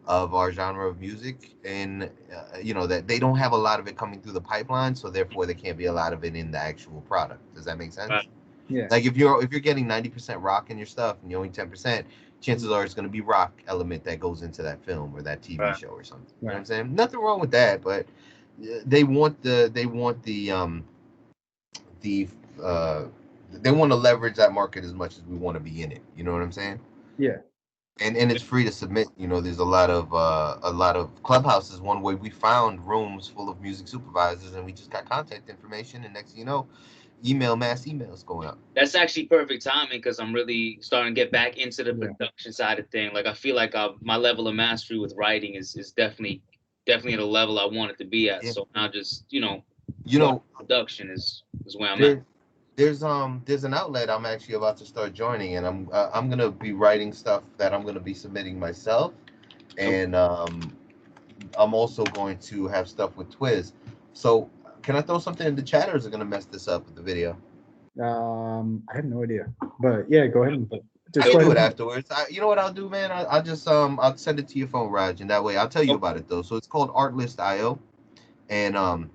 S3: of our genre of music, and that they don't have a lot of it coming through the pipeline, so therefore there can't be a lot of it in the actual product. Does that make sense?
S2: Yeah.
S3: Like if you're getting 90% rock in your stuff and you're only 10%, chances are it's going to be rock element that goes into that film or that TV show or something. You know what I'm saying? Nothing wrong with that, but they want they want to leverage that market as much as we want to be in it. You know what I'm saying?
S2: Yeah.
S3: And it's free to submit. There's a lot of clubhouses. One way we found rooms full of music supervisors, and we just got contact information, and next thing you know, mass emails going up.
S1: That's actually perfect timing, because I'm really starting to get back into the production side of thing. Like I feel like my level of mastery with writing is definitely at a level I want it to be at. So now just production is where I'm at.
S3: There's an outlet I'm actually about to start joining, and I'm gonna be writing stuff that I'm gonna be submitting myself, and I'm also going to have stuff with Twiz. So can I throw something in the chat, or is it gonna mess this up with the video?
S2: I have no idea, but yeah, go ahead and
S3: I'll do it afterwards. You know what I'll do, man? I'll just I'll send it to your phone, Raj, and that way I'll tell you about it though. So it's called Artlist.io, and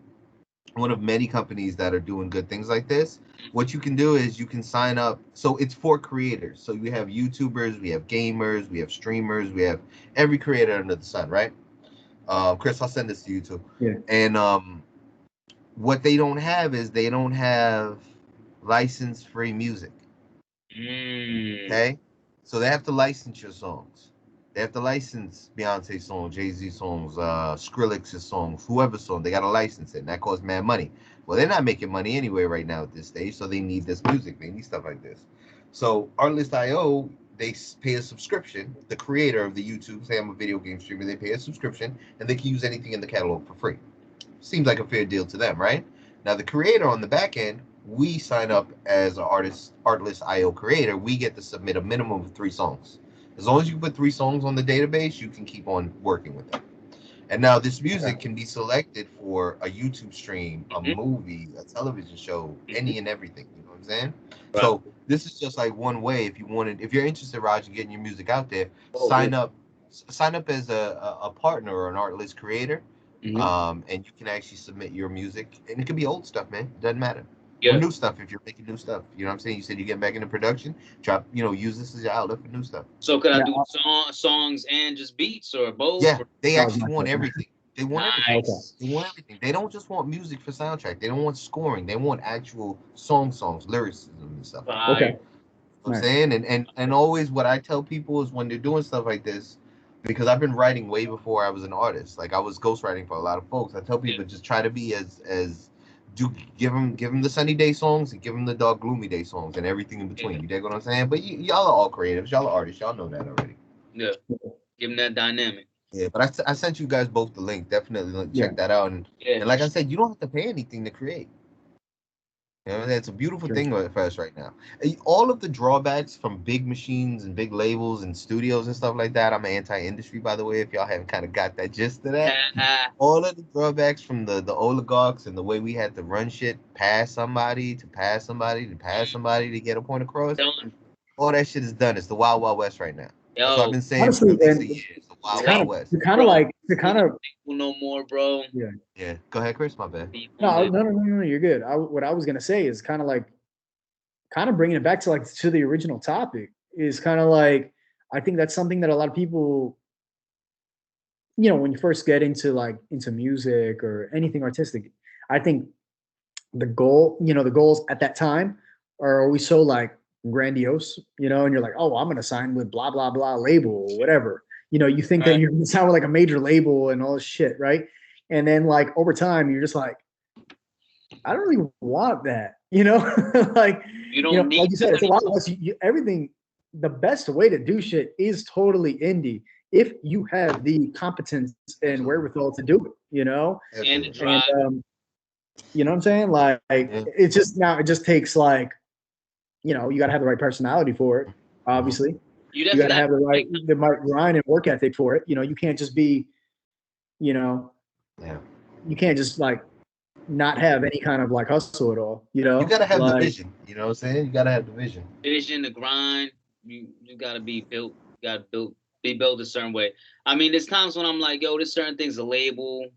S3: one of many companies that are doing good things like this. What you can do is you can sign up. So it's for creators. So we have YouTubers, we have gamers, we have streamers, we have every creator under the sun, right? Chris, I'll send this to you too.
S2: Yeah.
S3: And what they don't have is they don't have license-free music. Okay? So they have to license your songs. They have to license Beyonce songs, Jay-Z songs, Skrillex's songs, whoever's song. They got to license it, and that costs mad money. Well, they're not making money anyway right now at this stage, so they need this music. They need stuff like this. So Artlist.io, they pay a subscription. The creator of the YouTube, say I'm a video game streamer, they pay a subscription, and they can use anything in the catalog for free. Seems like a fair deal to them, right? Now, the creator on the back end, we sign up as an Artlist.io creator. We get to submit a minimum of 3 songs. As long as you put 3 songs on the database, you can keep on working with them. And now this music can be selected for a YouTube stream, a movie, a television show, any and everything. You know what I'm saying? Right. So this is just like one way. If you're interested, Roger, in getting your music out there, sign up as a partner or an Artlist creator. And you can actually submit your music, and it can be old stuff, man. It doesn't matter. Or new stuff if you're making new stuff. You know what I'm saying? You said you get back into production. Use this as your outlet for new stuff.
S1: So could I do songs and just beats, or both?
S3: Yeah, they actually want everything. They want everything. They want everything. They don't just want music for soundtrack. They don't want scoring. They want actual songs, lyricism and stuff.
S2: Okay.
S3: You know what I'm saying? And always what I tell people is when they're doing stuff like this, because I've been writing way before I was an artist. Like I was ghostwriting for a lot of folks. I tell people just try to be give them the sunny day songs and give them the dark gloomy day songs and everything in between. You dig what I'm saying? But y'all are all creatives. Y'all are artists. Y'all know that already.
S1: Yeah. Give them that dynamic.
S3: Yeah, but I sent you guys both the link. Definitely check that out. And like I said, you don't have to pay anything to create. You know, it's a beautiful thing for us right now. All of the drawbacks from big machines and big labels and studios and stuff like that. I'm anti-industry, by the way, if y'all haven't kind of got that gist of that. All of the drawbacks from the oligarchs and the way we had to run shit past somebody to pass somebody to pass somebody to get a point across. All that shit is done. It's the wild, wild west right now. That's what I've been saying for
S2: honestly,
S3: at least a
S2: and
S3: year. It's the wild,
S2: kind
S3: wild
S2: of
S3: west.
S2: to kind of like to kind of
S1: no more, bro.
S2: yeah.
S3: Yeah. Go ahead, Chris. My bad.
S2: No, you're good. What I was gonna say is kind of like bringing it back to like to the original topic is kind of like I think that's something that a lot of people, you know, when you first get into like into music or anything artistic, I think the goal, you know, the goals at that time are always so like grandiose, you know, and you're like, oh, I'm gonna sign with blah blah blah label or whatever. You know, you think that you're gonna sign with like a major label and all this shit, right? And then like over time, you're just like, I don't really want that, you know, like
S1: you don't need
S2: like you said, it's a lot less. Everything, the best way to do shit is totally indie if you have the competence and wherewithal to do it, you know,
S1: and the drive.
S2: You know what I'm saying? Like it's just now it just takes like, you know, you got to have the right personality for it. Obviously, you got to have the right grind and work ethic for it. You know, you can't just be, you know, you can't just like not have any kind of like hustle at all. You know,
S3: you got to have
S2: like,
S3: the vision. You know what I'm saying? You got to have the vision.
S1: Vision, the grind. You got to be built. You got to be built a certain way. I mean, there's times when I'm like, yo, there's certain things a label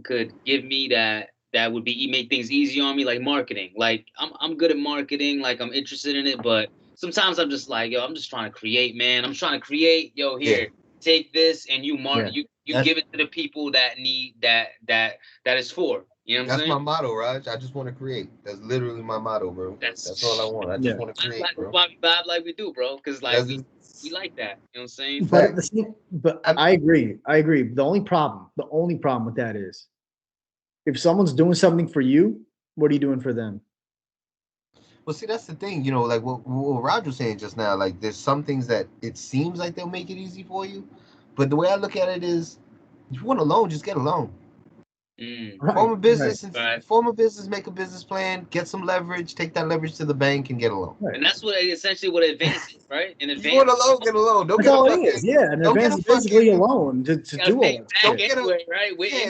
S1: could give me that would be make things easy on me, like marketing. Like I'm good at marketing, like I'm interested in it, but sometimes I'm just like, yo, I'm just trying to create, man. I'm trying to create. Yo, here, take this and you give it to the people that need that is for. You know what I'm saying?
S3: That's my motto, Raj. I just want to create. That's literally my motto, bro. That's all I want. I just want to create, bro.
S1: Why we vibe like we do, bro? Because like we like that. You know what I'm saying?
S2: But I agree. The only problem with that is if someone's doing something for you, what are you doing for them?
S3: Well, see, that's the thing, you know, like what Raj was saying just now. Like, there's some things that it seems like they'll make it easy for you, but the way I look at it is, if you want a loan, just get a loan. Form a business, make a business plan, get some leverage, take that leverage to the bank, and get a loan.
S1: And that's what essentially what advance is, right? An advance.
S3: You want a loan, get a loan. Don't get a fucking.
S2: An advance is basically a loan to do all that.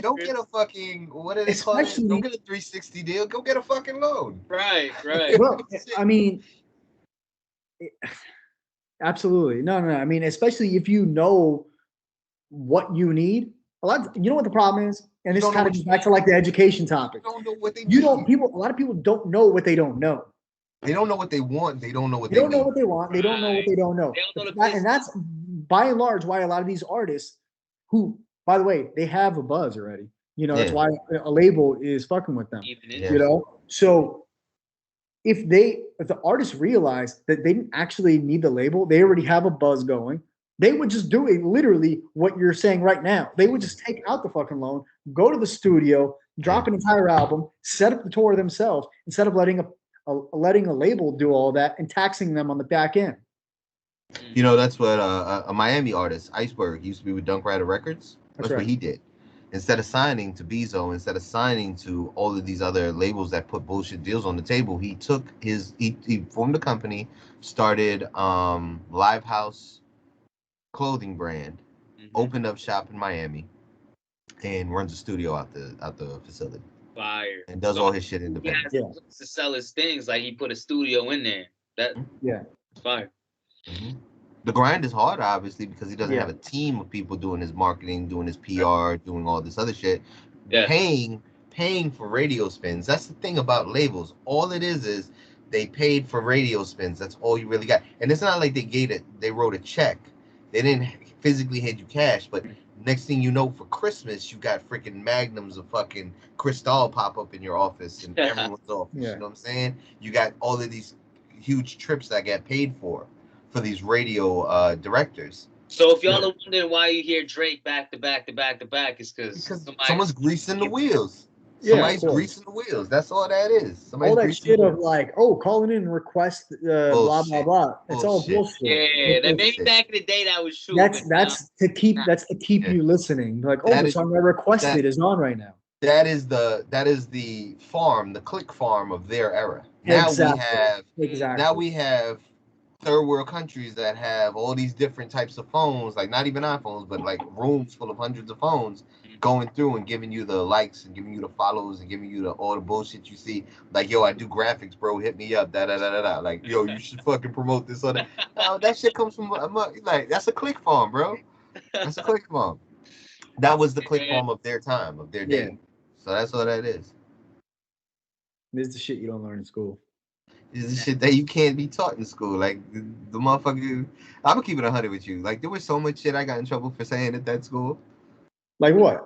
S1: Don't get a
S3: fucking what do they call it? Don't get a 360 deal. Go get a fucking loan.
S1: Right.
S2: Well, I mean, absolutely. No. I mean, especially if you know what you need. You know what the problem is, and this kind of goes back to like the education topic.
S3: You don't know what they
S2: need. A lot of people don't know what they don't know.
S3: They don't know what they want. They don't know what
S2: they don't know what they want. They don't know what they don't know. And that's by and large why a lot of these artists, who, by the way, they have a buzz already. You know, that's why a label is fucking with them. You know, so if the artists realize that they didn't actually need the label, they already have a buzz going. They would just do it literally what you're saying right now. They would just take out the fucking loan, go to the studio, drop an entire album, set up the tour themselves instead of letting a label do all that and taxing them on the back end.
S3: You know, that's what a Miami artist, Iceberg, used to be with Dunk Rider Records. That's what he did. Instead of signing to Bezo, instead of signing to all of these other labels that put bullshit deals on the table, he took he formed a company, started Live House clothing brand, opened up shop in Miami, and runs a studio out the facility.
S1: Fire.
S3: And does all his shit independently.
S1: To sell his things, like he put a studio in there. Fire.
S3: The grind is hard, obviously, because he doesn't have a team of people doing his marketing, doing his PR, doing all this other shit. Paying for radio spins. That's the thing about labels. All it is they paid for radio spins. That's all you really got. And it's not like they wrote a check. They didn't physically hand you cash, but next thing you know, for Christmas, you got freaking magnums of fucking Cristal pop up in your office and everyone's office. You know what I'm saying? You got all of these huge trips that get paid for these radio directors.
S1: So if y'all are wondering why you hear Drake back to back, it's because
S3: someone's greasing the wheels. Somebody's greasing the wheels. That's all that is. Somebody's
S2: all that shit of like, calling in request, blah blah blah. It's all bullshit.
S1: Yeah, that maybe back in the day that was true.
S2: That's to keep you listening. Like, the song I requested is on right now.
S3: that is the farm, the click farm of their era. Now
S2: Exactly.
S3: we have third world countries that have all these different types of phones, like not even iPhones, but like rooms full of hundreds of phones going through and giving you the likes and giving you the follows and giving you all the bullshit you see. Like, yo, I do graphics, bro. Hit me up. Da da da da da. Like, yo, you should fucking promote this or that. No, that shit comes from like that's a click farm, bro. That's a click farm. That was the click
S1: Yeah.
S3: farm of their time, of their
S2: Yeah.
S3: day. So that's all that is.
S2: This is the shit you don't learn in school.
S3: This is shit that you can't be taught in school. Like the motherfucker, I'm gonna keep it 100 with you. Like there was so much shit I got in trouble for saying at that school.
S2: Like what?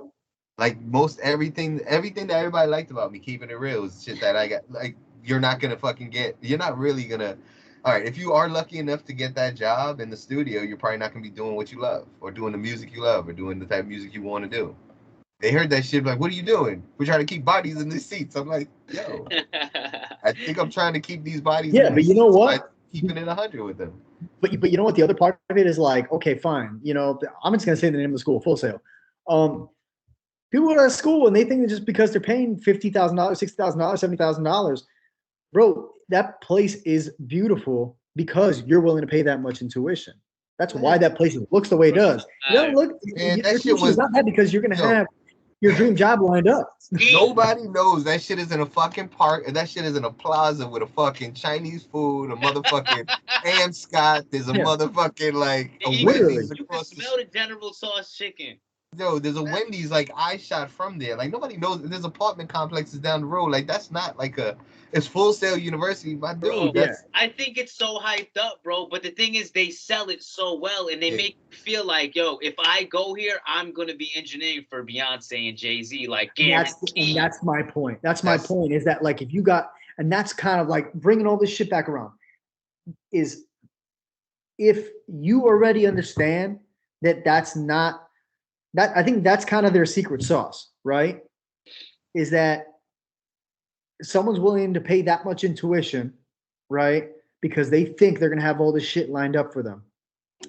S3: Like most everything that everybody liked about me, keeping it real, was shit that I got. Like you're not gonna fucking get. You're not really gonna. All right, if you are lucky enough to get that job in the studio, you're probably not gonna be doing what you love, or doing the music you love, or doing the type of music you want to do. They heard that shit like, "What are you doing? We're trying to keep bodies in these seats." I'm like, "Yo, I think I'm trying to keep these bodies
S2: Yeah,
S3: in
S2: but
S3: these
S2: you know
S3: seats by
S2: what?
S3: keeping it 100 with them."
S2: But you know what? The other part of it is like, okay, fine. I'm just gonna say the name of the school, Full Sail. People go to school and they think that just because they're paying $50,000, $60,000, $70,000, bro, that place is beautiful because you're willing to pay that much in tuition. That's why that place looks the way it does. You don't look.
S3: Man,
S2: Your
S3: that shit
S2: tuition
S3: was
S2: is not that because you're gonna
S3: yo.
S2: have your dream job lined up.
S3: Nobody knows that shit is in a fucking park, and that shit is in a plaza with a fucking Chinese food, a motherfucking Ham Scott. There's a
S2: Yeah,
S3: motherfucking like a
S2: literally.
S3: Wendy's
S1: You can
S3: across the
S1: smell the General Sauce chicken.
S3: yo. There's a Wendy's like I shot from there. Like nobody knows. There's apartment complexes down the road. Like that's not like a. It's Full Sail University, my dude.
S1: Bro,
S2: Yeah,
S3: That's
S1: I think it's so hyped up, bro. But the thing is, they sell it so well, and they
S3: yeah.
S1: make you feel like, yo, if I go here, I'm gonna be engineering for Beyonce and Jay-Z, like
S2: and
S1: guaranteed.
S2: that's my point. That's my
S3: That's
S2: point. Is that like if you got, and that's kind of like bringing all this shit back around. Is if you already understand that that's not that, I think that's kind of their secret sauce, right? Is that someone's willing to pay that much in tuition, right? Because they think they're gonna have all this shit lined up for them,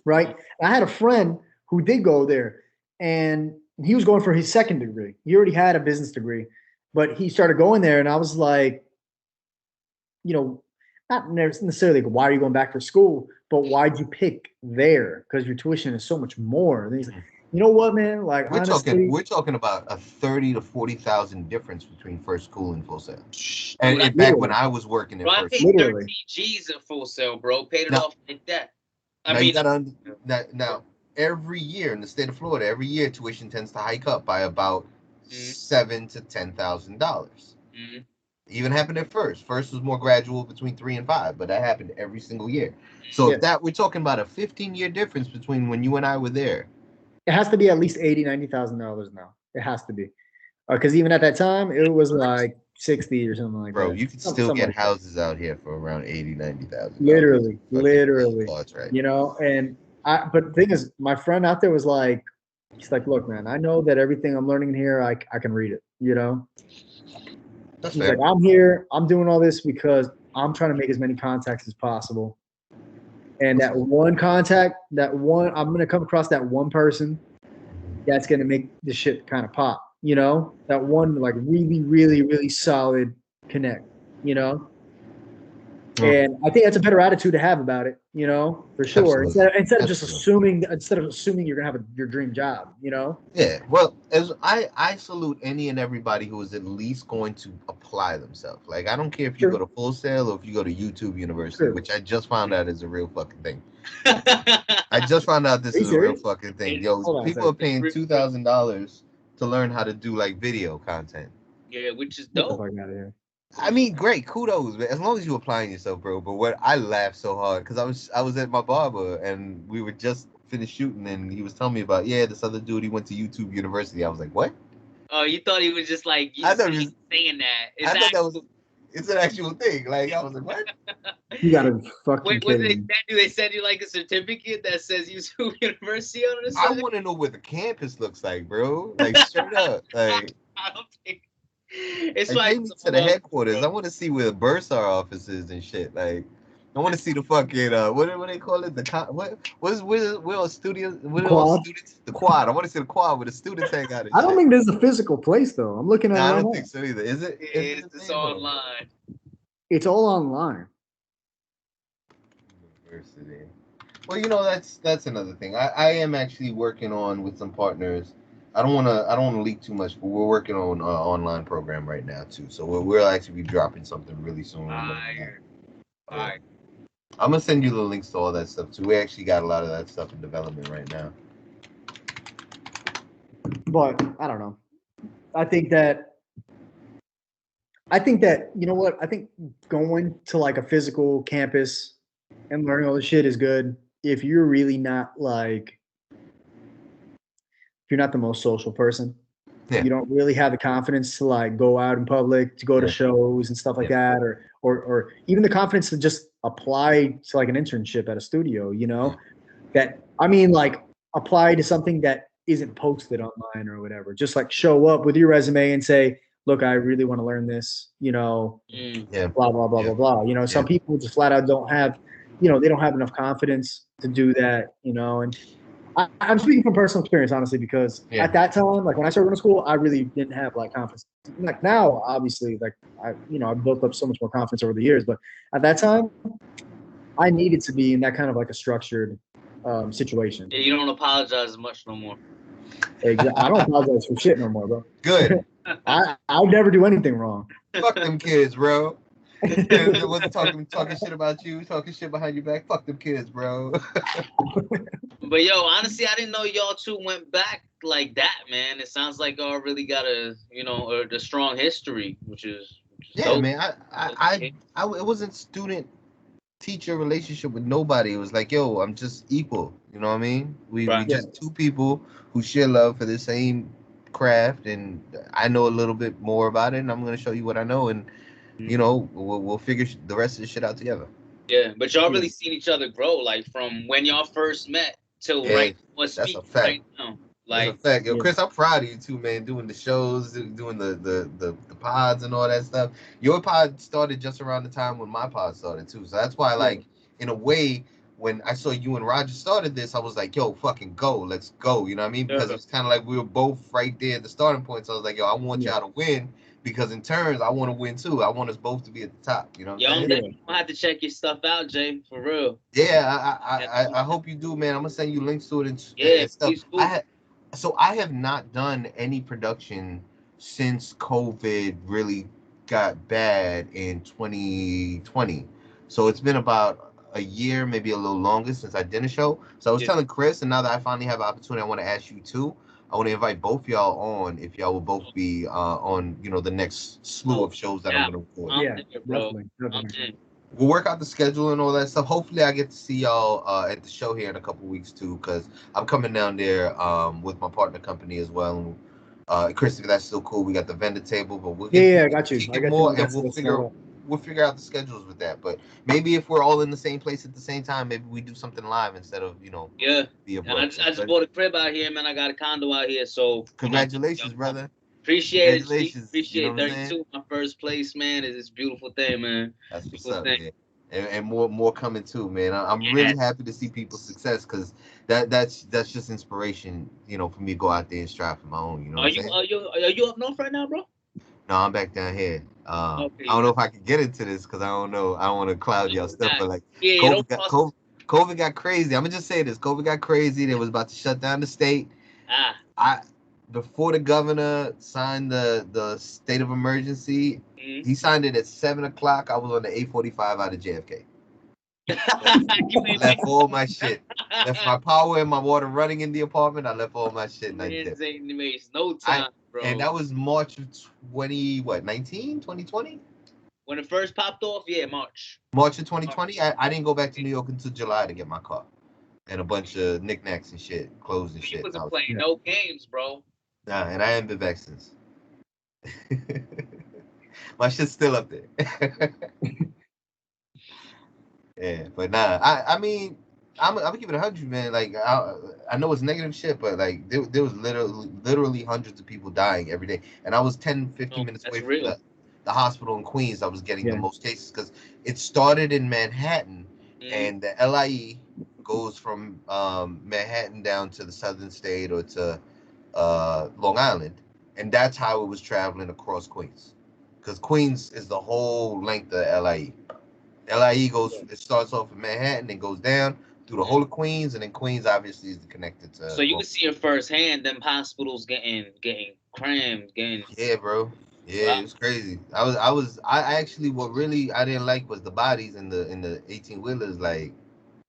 S2: right? And I had a friend who did go there, and he was going for his second degree. He already had a business degree, but he started going there, and I was like, you know, not necessarily like, why are you going back to school, but why'd you pick there? Because your tuition is so much more. And he's like, you know what, man? Like honestly,
S3: we're talking about a 30 to 40,000 difference between first school and Full Sail.
S1: Bro,
S3: And
S1: that's,
S3: back when
S2: literally,
S3: I was working in
S1: bro, I
S3: first
S1: paid
S3: school.
S1: 13
S2: literally,
S1: G's at Full Sail, bro. Paid it
S3: Now,
S1: off like that. I
S3: now you
S1: mean,
S3: gotta now every year in the state of Florida, every year tuition tends to hike up by about
S1: mm,
S3: $7,000 to $10,000.
S1: mm,
S3: Even happened at first. First was more gradual between 3 and 5, but that happened every single year. So
S2: yeah.
S3: if that we're talking about a 15-year difference between when you and I were there.
S2: It has to be at least $80,000, $90,000 now. It has to be. Because even at that time, it was like 60 or something like
S3: Bro,
S2: that.
S3: you can still
S2: Something
S3: get
S2: like that.
S3: houses out here for around $80,000, $90,000.
S2: Literally,
S3: Fucking
S2: literally.
S3: thoughts right
S2: You
S3: now.
S2: know, and but the thing is, my friend out there was like, he's like, look, man, I know that everything I'm learning here, I can read it, you know?
S3: That's
S2: He's
S3: fair.
S2: like, I'm here, I'm doing all this because I'm trying to make as many contacts as possible. And that one contact, I'm gonna come across that one person that's gonna make this shit kind of pop, you know? That one like really, really, really solid connect, you know? And I think that's a better attitude to have about it, you know, for sure.
S3: Absolutely.
S2: Instead of just
S3: Absolutely.
S2: assuming you're gonna have your dream job, you know.
S3: Yeah. Well, as I salute any and everybody who is at least going to apply themselves. Like I don't care if you go
S2: True,
S3: to Full Sail or if you go to YouTube University,
S2: true.
S3: which I just found out is a real fucking thing. I just found out this
S2: Are you
S3: is a real
S2: serious?
S3: fucking thing.
S1: it,
S3: Yo,
S2: Hold on a
S3: people are
S2: second.
S3: paying
S1: it's
S3: $2,000 to learn how to do like video content.
S1: yeah, which is
S2: Get the
S1: dope.
S2: fuck out of here.
S3: I mean, great, kudos, man. As long as you're applying yourself, bro. But what I laughed so hard because I was at my barber and we were just finished shooting and he was telling me about this other dude he went to YouTube University. I was like, what?
S1: Oh, you thought he was just like you
S3: I thought it was,
S1: saying that.
S3: I
S1: It's
S3: thought that was
S1: actually.
S3: it's an actual thing. Like I was like, what?
S2: You gotta be fucking
S1: Wait, what did
S2: kidding
S1: they
S2: me.
S1: send you? They send you like a certificate that says YouTube University on the
S3: I
S1: side?
S3: want to know what the campus looks like, bro. Like straight up, like.
S1: I don't think it's
S3: Like
S1: like
S3: take me to
S1: some
S3: the headquarters. I want to see where the Bursar office is and shit. Like I want to see the fucking what do they call it? Where are studios? What are all
S2: Quad.
S3: students? The quad. I want to see the quad where the students hang out. And
S2: I don't
S3: shit.
S2: think there's a physical place though. I'm looking at
S3: Nah,
S2: it
S3: I
S2: right
S3: don't
S2: now.
S3: think so either. Is it? Is it
S1: It's online.
S2: It's all online.
S3: University. Well, you know that's another thing. I am actually working on with some partners. I don't wanna leak too much, but we're working on an online program right now too. So we'll actually be dropping something really soon.
S1: Fire. Fire.
S3: I'm gonna send you the links to all that stuff too. We actually got a lot of that stuff in development right now.
S2: But I don't know. I think that you know what? I think going to like a physical campus and learning all this shit is good if you're really not like if you're not the most social person.
S3: Yeah.
S2: You don't really have the confidence to like go out in public, to go to
S3: Yeah.
S2: shows and stuff like that, or even the confidence to just apply to like an internship at a studio, you know? That I mean like apply to something that isn't posted online or whatever. Just like show up with your resume and say, look, I really want to learn this, you know,
S3: Yeah.
S2: blah, blah, blah,
S3: Yeah.
S2: blah, blah. You know, some people just flat out don't have, you know, they don't have enough confidence to do that, you know, and I'm speaking from personal experience, honestly, because at that time, like when I started going to school, I really didn't have like confidence. Like now, obviously, like I've built up so much more confidence over the years, but at that time, I needed to be in that kind of like a structured situation.
S1: Yeah, you don't apologize as much no more.
S2: Exactly. I don't apologize for shit no more, bro.
S3: Good.
S2: I'll never do anything wrong.
S3: Fuck them kids, bro. It wasn't talking shit about you, talking shit behind your back. Fuck them kids, bro.
S1: But yo, honestly, I didn't know y'all two went back like that, man. It sounds like y'all really got a strong history, which is
S3: Yeah,
S1: dope.
S3: man. It wasn't student teacher relationship with nobody. It was like, yo, I'm just equal. You know what I mean? We just two people who share love for the same craft, and I know a little bit more about it, and I'm gonna show you what I know, and you know, we'll figure the rest of the shit out together.
S1: Yeah, but y'all really seen each other grow, like from when y'all first met till right right now. Like,
S3: that's a fact. Yo, Chris, I'm proud of you too, man. Doing the shows, doing the pods and all that stuff. Your pod started just around the time when my pod started too, so that's why, like, in a way, when I saw you and Roger started this, I was like, yo, fucking go, let's go. You know what I mean? Because it's kind of like we were both right there at the starting point. So I was like, yo, I want y'all to win. Because in turns, I want to win too. I want us both to be at the top. You know what I'm saying?
S1: Definitely gonna have to check your stuff out, Jay, for real.
S3: Yeah, I hope you do, man. I'm gonna send you links to it and stuff.
S1: Please do.
S3: I have not done any production since COVID really got bad in 2020. So it's been about a year, maybe a little longer since I did a show. So I was telling Chris, and now that I finally have an opportunity, I want to ask you too. I want to invite both y'all on if y'all will both be on, you know, the next slew of shows that I'm going to record.
S1: Yeah, definitely.
S3: We'll work out the schedule and all that stuff. Hopefully, I get to see y'all at the show here in a couple weeks too, because I'm coming down there with my partner company as well. Chris, if that's still cool, we got the vendor table, but we'll
S2: I got you.
S3: I got more, and we'll figure out the schedules with that. But maybe if we're all in the same place at the same time, maybe we do something live instead of, you know.
S1: I just bought a crib out here, man. I got a condo out here, so
S3: congratulations, brother.
S1: Appreciate it. Appreciate it. 32, my first place, man. Is this beautiful thing, man.
S3: That's what's up, man. And more coming too, man. I'm really happy to see people's success, because that's just inspiration, you know, for me to go out there and strive for my own. You know,
S1: are you up north right now, bro?
S3: No, I'm back down here. I don't know if I can get into this because I don't know. I don't want to cloud y'all stuff, but like COVID got crazy. I'm gonna just say this: COVID got crazy. They was about to shut down the state. Before the governor signed the state of emergency, he signed it at 7:00. I was on the 8:45 out of JFK. Left all my shit. Left my power and my water running in the apartment. I left all my shit.
S1: No time, bro.
S3: And that was March of 2020?
S1: When it first popped off, March.
S3: March of 2020. I didn't go back to New York until July to get my car. And a bunch of knickknacks and shit, clothes and shit.
S1: You wasn't playing no games, bro.
S3: Nah, and I haven't been back since. My shit's still up there. Yeah, but nah, I mean, I'm keeping it 100, man. Like I know it's negative shit, but like there was literally hundreds of people dying every day, and I was 10, 15 minutes away from that. the hospital in Queens that was getting the
S2: Yeah.
S3: most cases because it started in Manhattan,
S1: Mhm.
S3: and the LIE goes from Manhattan down to the Southern State or to Long Island, and that's how it was traveling across Queens, because Queens is the whole length of LIE. LIE goes, it starts off in Manhattan and goes down through the whole of Queens, and then Queens obviously is connected
S1: So
S3: to
S1: you
S3: Long.
S1: can see it firsthand. Them hospitals getting crammed, getting.
S3: Yeah, bro. Yeah,
S1: Wow.
S3: it was crazy. I actually, what really I didn't like was the bodies in the 18 wheelers, like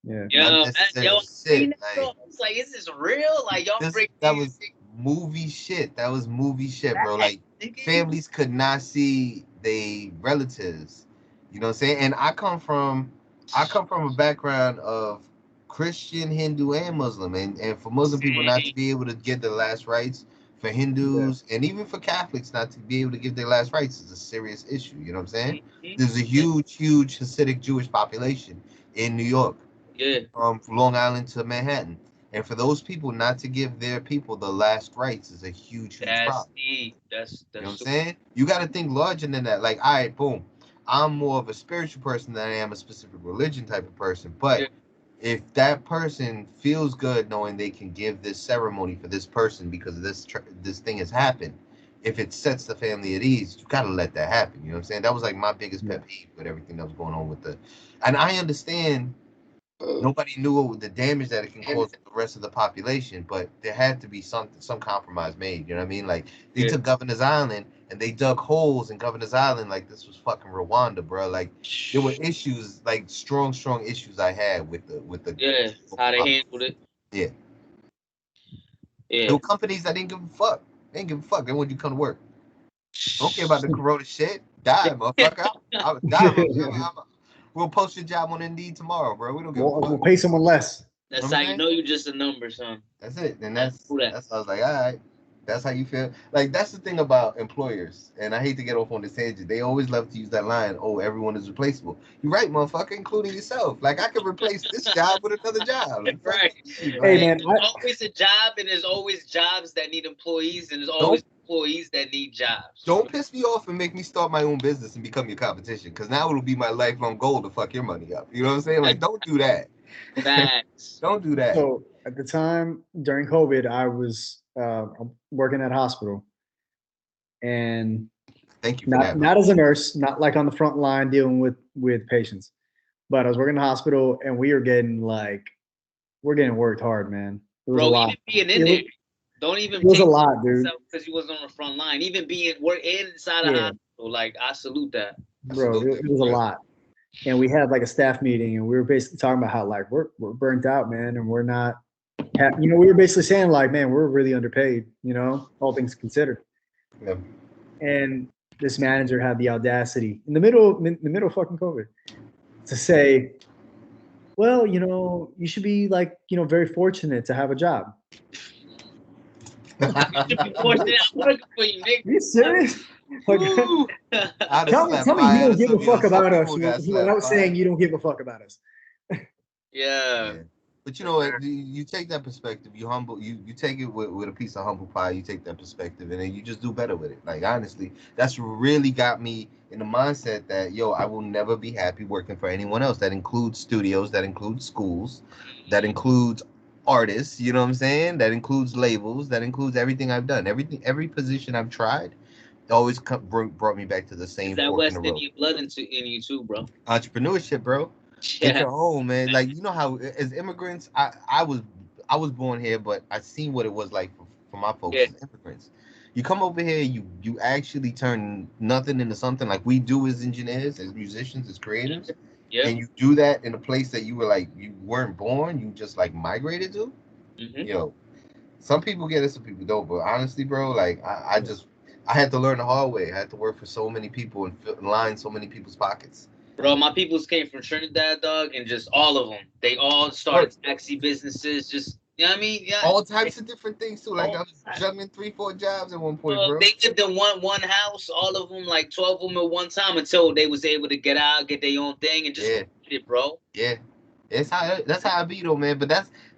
S2: Yeah.
S1: Yo,
S3: unnecessary
S1: I seen
S3: shit.
S1: it, bro.
S3: Like
S1: I was like, is this real? Like y'all
S3: this,
S1: bring
S3: that
S1: these
S3: was movie shit. That was movie shit, bro.
S1: back,
S3: Like
S1: nigga.
S3: families could not see they relatives. You know what I'm saying? And I come from a background of Christian, Hindu, and Muslim, and for Muslim people not
S1: Same.
S3: to be able to get the last rites, for
S2: Yeah.
S3: Hindus and even for Catholics not to be able to give their last rites is a serious issue. You know what I'm saying?
S1: Mhm.
S3: There's a huge Hasidic Jewish population in New York,
S1: Yeah,
S3: from Long Island to Manhattan. And for those people not to give their people the last rites is a huge
S1: that's
S3: problem.
S1: deep.
S3: You know what I'm
S1: Super.
S3: saying? You got to think larger than that. Like, all right, boom. I'm more of a spiritual person than I am a specific religion type of person.
S1: Yeah,
S3: But if that person feels good knowing they can give this ceremony for this person because this thing has happened, if it sets the family at ease, you gotta let that happen. You know what I'm saying? That was like my biggest
S2: Yeah.
S3: pet peeve with everything that was going on with and I understand nobody knew the damage that it can cause to the rest of the population, but there had to be some compromise made. You know what I mean? Like they
S1: yeah.
S3: took Governor's Island and they dug holes in Governor's Island like this was fucking Rwanda, bro. Like there were issues, like strong issues I had with the
S1: Yeah, how
S3: local
S1: they handled
S3: population.
S1: it.
S3: Yeah, there
S1: Yeah.
S3: were companies that didn't give a fuck. They didn't give a fuck. They wanted you to come to work. I don't care about the corona shit. Die, motherfucker. I would die, motherfucker. We'll post your job on Indeed tomorrow, bro. We don't give a
S2: We'll
S3: fuck.
S2: pay someone less.
S3: You know
S1: That's
S3: what
S1: how
S3: I'm
S1: you
S3: saying?
S1: know you just a number, son.
S3: That's it. And
S1: I know that.
S3: that's I was like, all right, that's how you feel. Like that's the thing about employers, and I hate to get off on this tangent. They always love to use that line, "Oh, everyone is replaceable." You're right, motherfucker, including yourself. Like I could replace this job with another job. Like fuck
S1: Right.
S3: you,
S2: Hey
S3: like
S1: And
S2: man,
S1: there's always a job, and there's always jobs that need employees, and there's
S3: don't
S1: always employees that need jobs.
S3: don't piss me off and make me start my own business and become your competition. Because now it'll be my lifelong goal to fuck your money up. You know what I'm saying? Like don't do that.
S1: Facts.
S3: Don't do that.
S2: so at the time during COVID, I was working at a hospital, and
S3: Thank you for
S2: not
S3: that, bro.
S2: not as a nurse, not like on the front line dealing with patients, but I was working in the hospital, and we're getting worked hard, man. It was a
S1: Bro,
S2: lot.
S1: even being in
S2: It
S1: there,
S2: was,
S1: don't
S2: it
S1: even
S2: was a
S1: take
S2: lot, dude.
S1: yourself because you wasn't on the front line. Even being we're inside a
S2: Yeah,
S1: hospital, like I salute that.
S3: I
S2: bro,
S3: salute
S2: it
S3: that,
S2: was a
S3: bro.
S2: lot. And we had like a staff meeting, and we were basically talking about how like we're burnt out, man, and we're not. We were basically saying like, man, we're really underpaid, all things considered.
S3: Yeah.
S2: And this manager had the audacity in the middle of fucking COVID to say, well, you should be like, very fortunate to have a job.
S1: You should be fortunate. I'm working for you,
S2: Are you serious? Like,
S3: Woo!
S1: nigga.
S3: I'd have
S2: tell me,
S3: slapped
S2: tell me you
S3: fire
S2: don't
S3: to
S2: give a
S3: some yo.
S2: fuck
S3: Some
S2: about us
S3: people got slapped
S2: without
S3: fire.
S2: saying you don't give a fuck about us.
S1: Yeah.
S3: Yeah. But you know what? You take that perspective, you take it with a piece of humble pie, you take that perspective, and then you just do better with it. Like honestly, that's really got me in the mindset that yo, I will never be happy working for anyone else. That includes studios, that includes schools, that includes artists, you know what I'm saying? That includes labels, that includes everything I've done. Every position I've tried always brought me back to the
S1: It's
S3: same
S1: that
S3: fork in the
S1: West
S3: road.
S1: Indian blood in you too, bro.
S3: Entrepreneurship, bro. Get
S1: Yeah.
S3: your own, man. Like you know how as immigrants, I was born here, but I seen what it was like for my folks
S1: Yeah.
S3: as immigrants. You come over here, you actually turn nothing into something like we do as engineers, as musicians, as creatives,
S1: Yeah.
S3: and you do that in a place that you were like you weren't born, you just like migrated to.
S1: Mm-hmm.
S3: Yo, some people get it, some people don't. But honestly, bro, like I had to learn the hard way. I had to work for so many people and line so many people's pockets.
S1: Bro, my peoples came from Trinidad, dog, and just all of them. They all
S3: Work.
S1: started taxi businesses. Just you know what I mean? Yeah.
S3: All types of different things too. Like I
S1: All
S3: was juggling 3-4 jobs at one point,
S1: Well,
S3: bro.
S1: they lived in one house, all of them, like 12 of them at one time, until they was able to get out, get their own thing, and just
S3: Yeah,
S1: it, bro.
S3: yeah. That's how I be though, man. But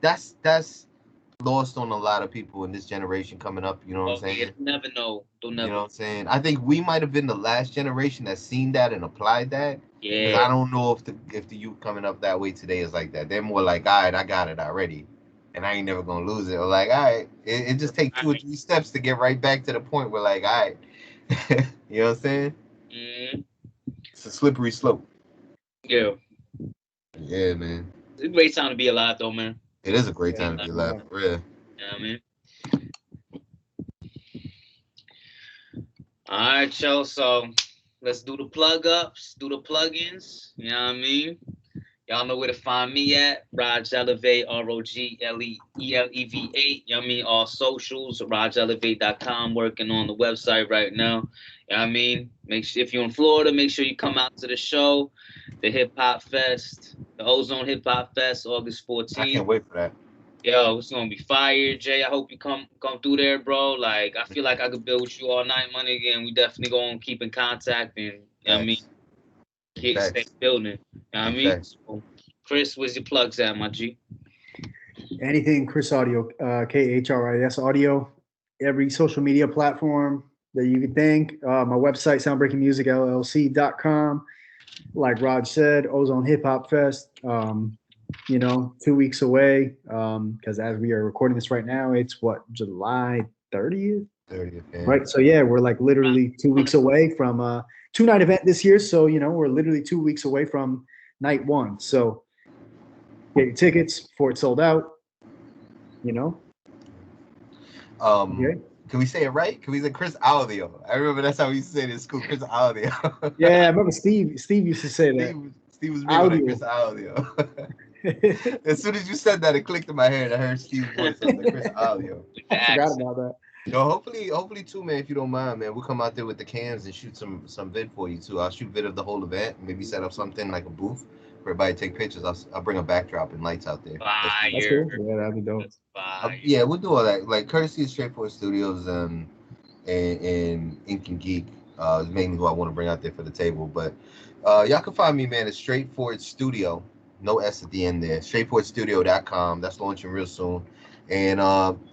S3: that's lost on a lot of people in this generation coming up. You know what I'm saying?
S1: You never know. Don't
S3: You know
S1: never.
S3: what I'm saying? I think we might have been the last generation that seen that and applied that. Because
S1: Yeah.
S3: I don't know if the youth coming up that way today is like that. They're more like, all right, I got it already, and I ain't never gonna lose it. Or like, all right, it just takes 2 or 3 steps to get right back to the point where like, all right, you know what I'm saying?
S1: Mm,
S3: It's a slippery slope.
S1: yeah.
S3: Yeah, man.
S1: It's a great time to be alive, though, man.
S3: It is a great
S2: Yeah,
S3: time to be alive, for real.
S1: You know what I mean? All right, yo. So let's do the plug ups, do the plugins. You know what I mean? Y'all know where to find me at. Rog Elevate, ROGLEELEV8. You know what I mean? All socials, rogelevate.com. Working on the website right now. You know what I mean? Make sure if you're in Florida, make sure you come out to the show, the Hip Hop Fest, the Ozone Hip Hop Fest, August
S3: I
S1: 14th.
S3: can't wait for that.
S1: Yo, it's gonna be fire, Jay. I hope you come through there, bro. Like, I feel like I could build with you all night, money again. We definitely gonna keep in contact and you know what I mean, stay
S3: Facts.
S1: building. You know what I mean?
S3: Facts.
S1: So, Chris, where's your plugs at, my G?
S2: Anything Chris Audio, KHRIS Audio, every social media platform that you could think. My website, soundbreakingmusicllc.com. Like Raj said, Ozone Hip Hop Fest. 2 weeks away. Because as we are recording this right now, it's what, July 30th?
S3: 30th, man.
S2: Right. So yeah, we're like literally 2 weeks away from a 2-night event this year. So we're literally 2 weeks away from night one. So get your tickets before it's sold out.
S3: Okay. Can we say it right? Can we say Chris Audio? I remember that's how we used to say it in school, Chris Audio.
S2: Yeah, I remember Steve used to say that.
S3: Steve was big on that Chris Audio. As soon as you said that, it clicked in my head. I heard Steve's voice on the Chris Audio.
S2: I forgot about that.
S3: Yo, hopefully too, man. If you don't mind, man, we'll come out there with the cams and shoot some vid for you too. I'll shoot vid of the whole event. Maybe set up something like a booth for everybody to take pictures. I'll bring a backdrop and lights out there.
S1: Fire.
S2: That's cool. Yeah, that'd be dope.
S3: Yeah, we'll do all that. Like courtesy of Straightforward Studios and Ink and Geek is mainly who I want to bring out there for the table. But y'all can find me, man, at Straightforward Studio. No S at the end there. StraightforwardStudio.com. That's launching real soon. And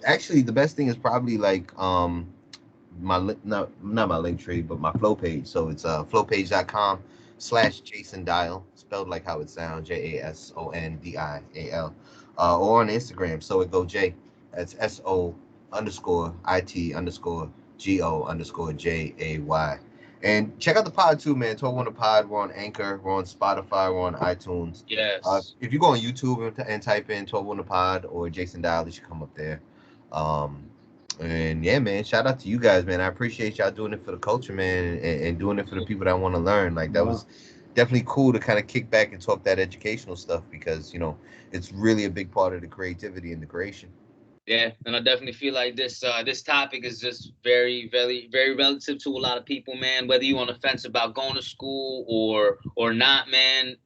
S3: actually, the best thing is probably like my not my link tree, but my flow page. So it's flowpage.com/Jason Dial, spelled like how it sounds, JASONDIAL, or on Instagram. So it go J. That's SO_IT_GO_JAY. And check out the pod too, man. Talk on the pod. We're on Anchor. We're on Spotify. We're on iTunes.
S1: Yes.
S3: If you go on YouTube and type in 12 on the pod or Jason Dial, it should come up there. And yeah, man, shout out to you guys, man. I appreciate y'all doing it for the culture, man, and doing it for the people that want to learn. Like that was definitely cool to kind of kick back and talk that educational stuff because it's really a big part of the creativity and the creation.
S1: Yeah, and I definitely feel like this topic is just very, very, very relative to a lot of people, man. Whether you're on the fence about going to school or not, man,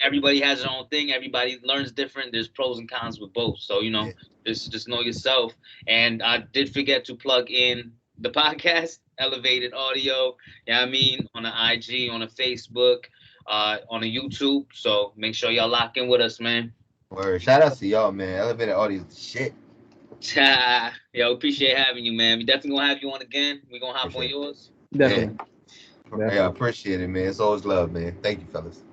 S1: everybody has their own thing. Everybody learns different. There's pros and cons with both. So just know yourself. And I did forget to plug in the podcast, Elevated Audio. Yeah, I mean, on the IG, on the Facebook, on the YouTube. So make sure y'all lock in with us, man.
S3: Word. Shout out to y'all, man. Elevated Audio is the shit.
S1: Yo, appreciate having you, man. We definitely gonna have you on again. We gonna hop on yours.
S2: Definitely.
S3: Yeah, I appreciate it, man. It's always love, man. Thank you, fellas.